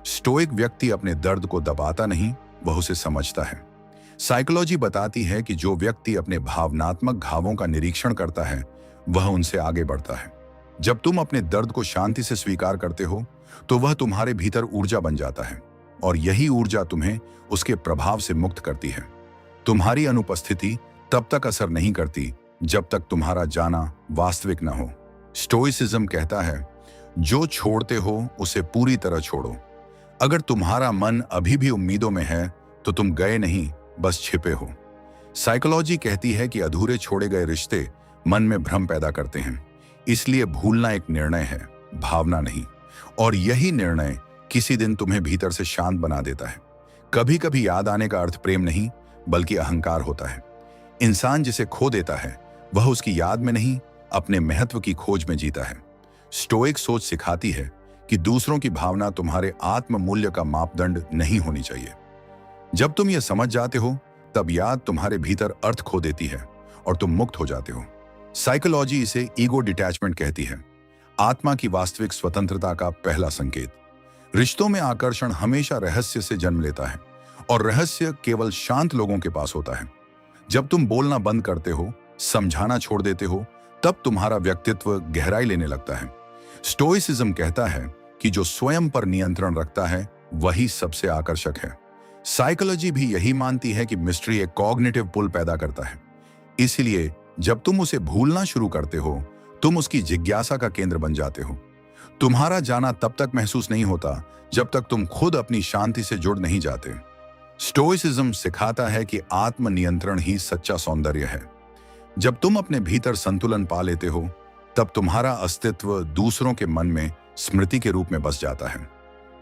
स्टोइक व्यक्ति अपने दर्द को दबाता नहीं, वह उसे समझता है। साइकोलॉजी बताती है कि जो व्यक्ति अपने भावनात्मक घावों का निरीक्षण करता है, वह उनसे आगे बढ़ता है। जब तुम अपने दर्द को शांति से स्वीकार करते हो, तो वह तुम्हारे भीतर ऊर्जा बन जाता है, और यही ऊर्जा तुम्हें उसके प्रभाव से मुक्त करती है। तुम्हारी अनुपस्थिति तब तक असर नहीं करती जब तक तुम्हारा जाना वास्तविक न हो। स्टोइसिज्म कहता है, जो छोड़ते हो उसे पूरी तरह छोड़ो। अगर तुम्हारा मन अभी भी उम्मीदों में है, तो तुम गए नहीं, बस छिपे हो। साइकोलॉजी कहती है कि अधूरे छोड़े गए रिश्ते मन में भ्रम पैदा करते हैं, इसलिए भूलना एक निर्णय है, भावना नहीं। और यही निर्णय किसी दिन तुम्हें भीतर से शांत बना देता है। कभी कभी याद आने का अर्थ प्रेम नहीं, बल्कि अहंकार होता है। इंसान जिसे खो देता है, वह उसकी याद में नहीं, अपने महत्व की खोज में जीता है। स्टोइक सोच सिखाती है कि दूसरों की भावना तुम्हारे आत्म मूल्य का मापदंड नहीं होनी चाहिए। जब तुम यह समझ जाते हो, तब याद तुम्हारे भीतर अर्थ खो देती है और तुम मुक्त हो जाते हो। साइकोलॉजी इसे ईगो डिटैचमेंट कहती है, आत्मा की वास्तविक स्वतंत्रता का पहला संकेत। रिश्तों में आकर्षण हमेशा रहस्य से जन्म लेता है, और रहस्य केवल शांत लोगों के पास होता है। जब तुम बोलना बंद करते हो, समझाना छोड़ देते हो, तब तुम्हारा व्यक्तित्व गहराई लेने लगता है। स्टोइसिज्म कहता है कि जो स्वयं पर नियंत्रण रखता है, वही सबसे आकर्षक है। साइकोलॉजी भी यही मानती है कि मिस्ट्री एक कॉग्निटिव पुल पैदा करता है। इसलिए जब तुम उसे भूलना शुरू करते हो, तुम उसकी जिज्ञासा का केंद्र बन जाते हो। तुम्हारा जाना तब तक महसूस नहीं होता जब तक तुम खुद अपनी शांति से जुड़ नहीं जाते। स्टोइसिज्म सिखाता है कि आत्मनियंत्रण ही सच्चा सौंदर्य है। जब तुम अपने भीतर संतुलन पा लेते हो, तब तुम्हारा अस्तित्व दूसरों के मन में स्मृति के रूप में बस जाता है।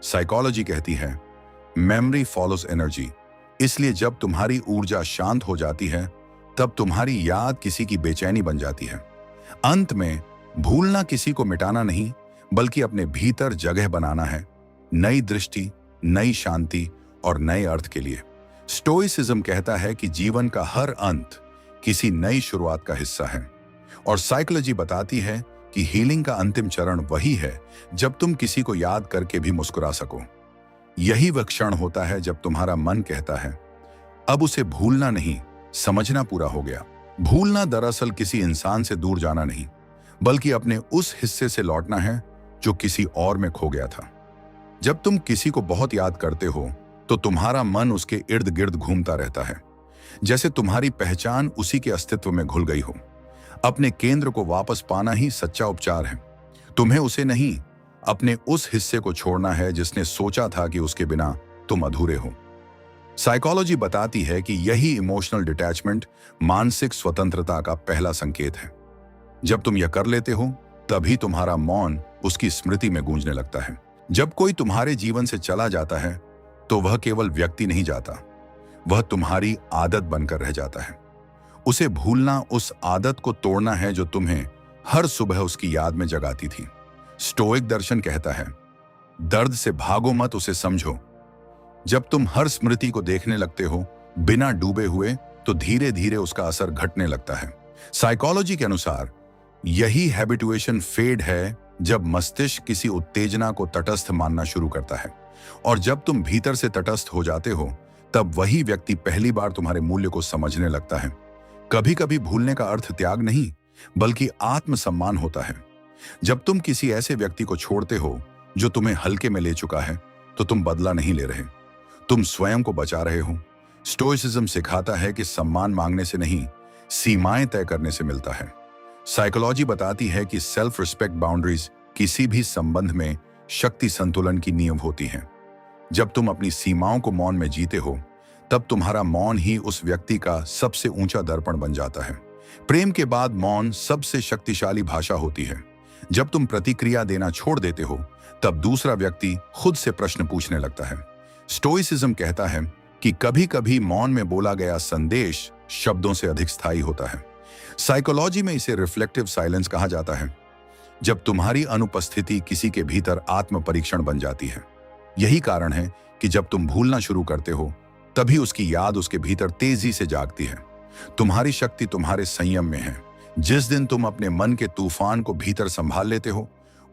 साइकोलॉजी कहती है, मेमोरी फॉलोज एनर्जी। इसलिए जब तुम्हारी ऊर्जा शांत हो जाती है, तब तुम्हारी याद किसी की बेचैनी बन जाती है। अंत में भूलना किसी को मिटाना नहीं, बल्कि अपने भीतर जगह बनाना है, नई दृष्टि, नई शांति और नए अर्थ के लिए। स्टोइसिज्म कहता है कि जीवन का हर अंत किसी नई शुरुआत का हिस्सा है, और साइकोलॉजी बताती है कि हीलिंग का अंतिम चरण वही है जब तुम किसी को याद करके भी मुस्कुरा सको। यही वह क्षण होता है जब तुम्हारा मन कहता है, अब उसे भूलना नहीं, समझना पूरा हो गया। भूलना दरअसल किसी इंसान से दूर जाना नहीं, बल्कि अपने उस हिस्से से लौटना है जो किसी और में खो गया था। जब तुम किसी को बहुत याद करते हो, तो तुम्हारा मन उसके इर्द गिर्द घूमता रहता है, जैसे तुम्हारी पहचान उसी के अस्तित्व में घुल गई हो। अपने केंद्र को वापस पाना ही सच्चा उपचार है। तुम्हें उसे नहीं, अपने उस हिस्से को छोड़ना है जिसने सोचा था कि उसके बिना तुम अधूरे हो। साइकोलॉजी बताती है कि यही इमोशनल डिटैचमेंट मानसिक स्वतंत्रता का पहला संकेत है। जब तुम यह कर लेते हो, तभी तुम्हारा मौन उसकी स्मृति में गूंजने लगता है। जब कोई तुम्हारे जीवन से चला जाता है, तो वह केवल व्यक्ति नहीं जाता, वह तुम्हारी आदत बनकर रह जाता है। उसे भूलना उस आदत को तोड़ना है जो तुम्हें हर सुबह उसकी याद में जगाती थी। स्टोइक दर्शन कहता है, दर्द से भागो मत, उसे समझो। जब तुम हर स्मृति को देखने लगते हो बिना डूबे हुए, तो धीरे धीरे उसका असर घटने लगता है। साइकोलॉजी के अनुसार यही हैबिटुएशन फेड है, जब मस्तिष्क किसी उत्तेजना को तटस्थ मानना शुरू करता है। और जब तुम भीतर से तटस्थ हो जाते हो, तब वही व्यक्ति पहली बार तुम्हारे मूल्य को समझने लगता है। कभी कभी भूलने का अर्थ त्याग नहीं, बल्कि आत्मसम्मान होता है। जब तुम किसी ऐसे व्यक्ति को छोड़ते हो जो तुम्हें हल्के में ले चुका है, तो तुम बदला नहीं ले रहे, तुम स्वयं को बचा रहे हो। स्टोइसिज्म सिखाता है कि सम्मान मांगने से नहीं, सीमाएं तय करने से मिलता है। साइकोलॉजी बताती है कि सेल्फ रिस्पेक्ट बाउंड्रीज किसी भी संबंध में शक्ति संतुलन की नींव होती हैं। जब तुम अपनी सीमाओं को मौन में जीते हो, तब तुम्हारा मौन ही उस व्यक्ति का सबसे ऊंचा दर्पण बन जाता है। प्रेम के बाद मौन सबसे शक्तिशाली भाषा होती है। जब तुम प्रतिक्रिया देना छोड़ देते हो, तब दूसरा व्यक्ति खुद से प्रश्न पूछने लगता है। स्टोइसिज्म कहता है कि कभी-कभी मौन में बोला गया संदेश शब्दों से अधिक स्थायी होता है। साइकोलॉजी में इसे रिफ्लेक्टिव साइलेंस कहा जाता है, जब तुम्हारी अनुपस्थिति किसी के भीतर आत्म परीक्षण बन जाती है। यही कारण है कि जब तुम भूलना शुरू करते हो, तभी उसकी याद उसके भीतर तेजी से जागती है। तुम्हारी शक्ति तुम्हारे संयम में है। जिस दिन तुम अपने मन के तूफान को भीतर संभाल लेते हो,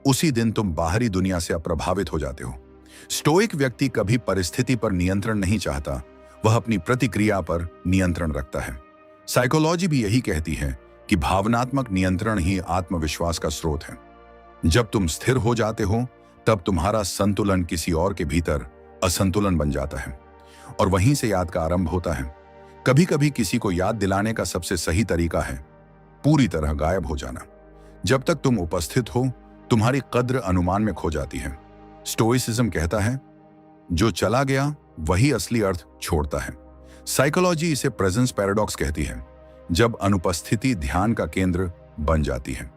उसी दिन तुम बाहरी दुनिया से अप्रभावित हो जाते हो। स्टोइक व्यक्ति कभी परिस्थिति पर नियंत्रण नहीं चाहता, वह अपनी प्रतिक्रिया पर नियंत्रण रखता है। साइकोलॉजी भी यही कहती है कि भावनात्मक नियंत्रण ही आत्मविश्वास का स्रोत है। जब तुम स्थिर हो जाते हो, तब तुम्हारा संतुलन किसी और के भीतर असंतुलन बन जाता है, और वहीं से याद का आरंभ होता है। कभी कभी किसी को याद दिलाने का सबसे सही तरीका है पूरी तरह गायब हो जाना। जब तक तुम उपस्थित हो, तुम्हारी कद्र अनुमान में खो जाती है। स्टोइसिज्म कहता है, जो चला गया वही असली अर्थ छोड़ता है। साइकोलॉजी इसे प्रेजेंस पैराडॉक्स कहती है, जब अनुपस्थिति ध्यान का केंद्र बन जाती है।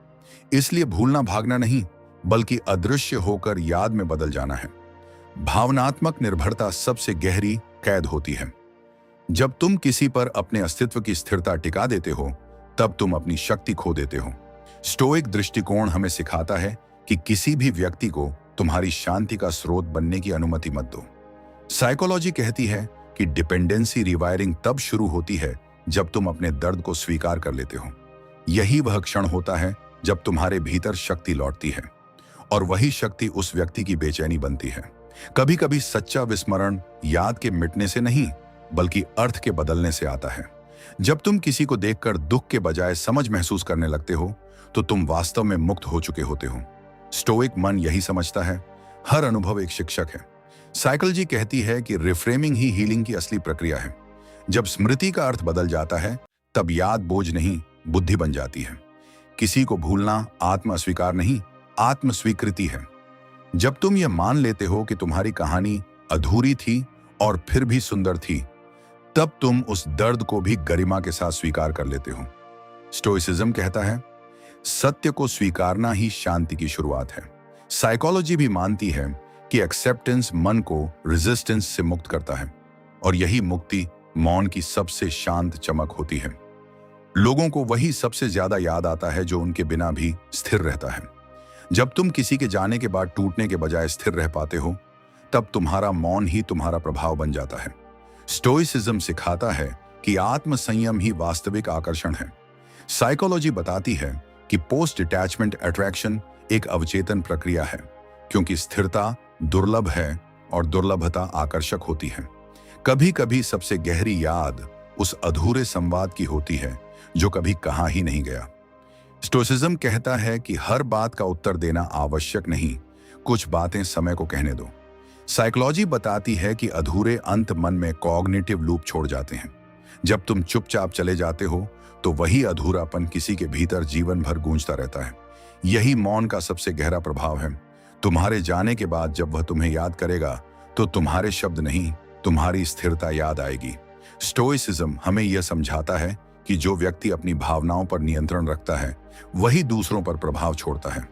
इसलिए भूलना भागना नहीं, बल्कि अदृश्य होकर याद में बदल जाना है। भावनात्मक निर्भरता सबसे गहरी कैद होती है। जब तुम किसी पर अपने अस्तित्व की स्थिरता टिका देते हो, तब तुम अपनी शक्ति खो देते हो। स्टोइक दृष्टिकोण हमें सिखाता है कि किसी भी व्यक्ति को तुम्हारी शांति का स्रोत बनने की अनुमति मत दो। साइकोलॉजी कहती है कि डिपेंडेंसी रिवायरिंग तब शुरू होती है जब तुम अपने दर्द को स्वीकार कर लेते हो। यही वह क्षण होता है जब तुम्हारे भीतर शक्ति लौटती है, और वही शक्ति उस व्यक्ति की बेचैनी बनती है। कभी कभी सच्चा विस्मरण याद के मिटने से नहीं, बल्कि अर्थ के बदलने से आता है। जब तुम किसी को देखकर दुख के बजाय समझ महसूस करने लगते हो, तो तुम वास्तव में मुक्त हो चुके होते हो। स्टोइक मन यही समझता है, हर अनुभव एक शिक्षक है। साइकोलॉजी कहती है कि रिफ्रेमिंग ही हीलिंग की असली प्रक्रिया है। जब स्मृति का अर्थ बदल जाता है, तब याद बोझ नहीं, बुद्धि बन जाती है। किसी को भूलना आत्म अस्वीकार नहीं, आत्म स्वीकृति है। जब तुम यह मान लेते हो कि तुम्हारी कहानी अधूरी थी और फिर भी सुंदर थी, तब तुम उस दर्द को भी गरिमा के साथ स्वीकार कर लेते हो। स्टोइसिज्म कहता है, सत्य को स्वीकारना ही शांति की शुरुआत है। साइकोलॉजी भी मानती है कि एक्सेप्टेंस मन को रेजिस्टेंस से मुक्त करता है, और यही मुक्ति मौन की सबसे शांत चमक होती है। लोगों को वही सबसे ज्यादा याद आता है जो उनके बिना भी स्थिर रहता है। जब तुम किसी के जाने के बाद टूटने के बजाय स्थिर रह पाते हो, तब तुम्हारा मौन ही तुम्हारा प्रभाव बन जाता है। स्टोइसिज्म सिखाता है कि आत्म संयम ही वास्तविक आकर्षण है। साइकोलॉजी बताती है कि पोस्ट डिटैचमेंट अट्रैक्शन एक अवचेतन प्रक्रिया है, क्योंकि स्थिरता दुर्लभ है और दुर्लभता आकर्षक होती है। कभी कभी सबसे गहरी याद उस अधूरे संवाद की होती है जो कभी कहा ही नहीं गया। स्टोइसिज्म कहता है कि हर बात का उत्तर देना आवश्यक नहीं, कुछ बातें समय को कहने दो। साइकोलॉजी बताती है कि अधूरे अंत मन में कॉग्निटिव लूप छोड़ जाते हैं। जब तुम चुपचाप चले जाते हो, तो वही अधूरापन किसी के भीतर जीवन भर गूंजता रहता है। यही मौन का सबसे गहरा प्रभाव है। तुम्हारे जाने के बाद जब वह तुम्हें याद करेगा, तो तुम्हारे शब्द नहीं, तुम्हारी स्थिरता याद आएगी। स्टोइसिज्म हमें यह समझाता है कि जो व्यक्ति अपनी भावनाओं पर नियंत्रण रखता है, वही दूसरों पर प्रभाव छोड़ता है।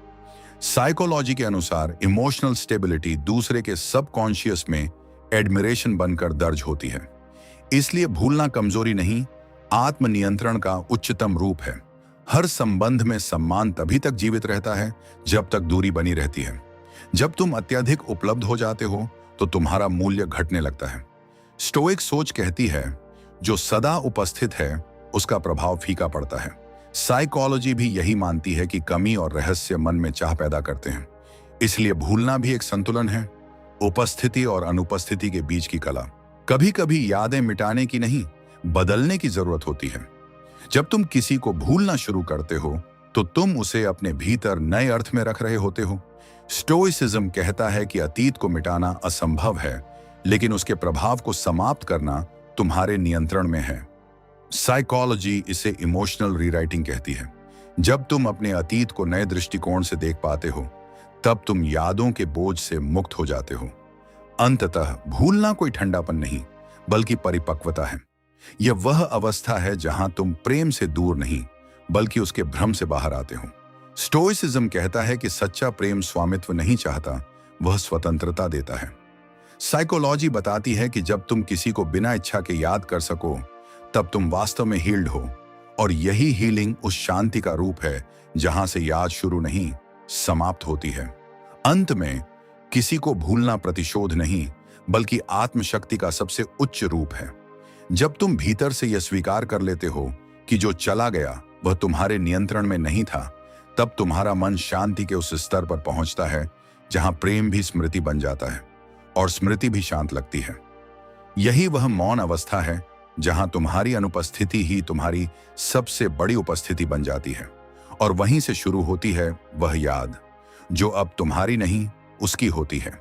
साइकोलॉजी के अनुसार इमोशनल स्टेबिलिटी दूसरे के सबकॉन्शियस में एडमिरेशन बनकर दर्ज होती है। इसलिए भूलना कमजोरी नहीं, आत्मनियंत्रण का उच्चतम रूप है। हर संबंध में सम्मान तभी तक जीवित रहता है जब तक दूरी बनी रहती है। जब तुम अत्यधिक उपलब्ध हो जाते हो, तो तुम्हारा मूल्य घटने लगता है। स्टोइक सोच कहती है, जो सदा उपस्थित है उसका प्रभाव फीका पड़ता है। साइकोलॉजी भी यही मानती है कि कमी और रहस्य मन में चाह पैदा करते हैं। इसलिए भूलना भी एक संतुलन है, उपस्थिति और अनुपस्थिति के बीच की कला। कभी कभी यादें मिटाने की नहीं, बदलने की जरूरत होती है। जब तुम किसी को भूलना शुरू करते हो, तो तुम उसे अपने भीतर नए अर्थ में रख रहे होते हो। स्टोइसिज्म कहता है कि अतीत को मिटाना असंभव है, लेकिन उसके प्रभाव को समाप्त करना तुम्हारे नियंत्रण में है। साइकोलॉजी इसे इमोशनल रीराइटिंग कहती है। जब तुम अपने अतीत को नए दृष्टिकोण से देख पाते हो, तब तुम यादों के बोझ से मुक्त हो जाते हो। अंततः भूलना कोई ठंडापन नहीं, बल्कि परिपक्वता है। यह वह अवस्था है जहां तुम प्रेम से दूर नहीं, बल्कि उसके भ्रम से बाहर आते हो। स्टोइसिज्म कहता है कि सच्चा प्रेम स्वामित्व नहीं चाहता, वह स्वतंत्रता देता है। साइकोलॉजी बताती है कि जब तुम किसी को बिना इच्छा के याद कर सको, तब तुम वास्तव में हील्ड हो, और यही हीलिंग उस शांति का रूप है जहां से याद शुरू नहीं, समाप्त होती है। अंत में किसी को भूलना प्रतिशोध नहीं, बल्कि आत्मशक्ति का सबसे उच्च रूप है। जब तुम भीतर से यह स्वीकार कर लेते हो कि जो चला गया वह तुम्हारे नियंत्रण में नहीं था, तब तुम्हारा मन शांति के उस स्तर पर पहुंचता है जहां प्रेम भी स्मृति बन जाता है और स्मृति भी शांत लगती है। यही वह मौन अवस्था है जहां तुम्हारी अनुपस्थिति ही तुम्हारी सबसे बड़ी उपस्थिति बन जाती है, और वहीं से शुरू होती है वह याद जो अब तुम्हारी नहीं, उसकी होती है।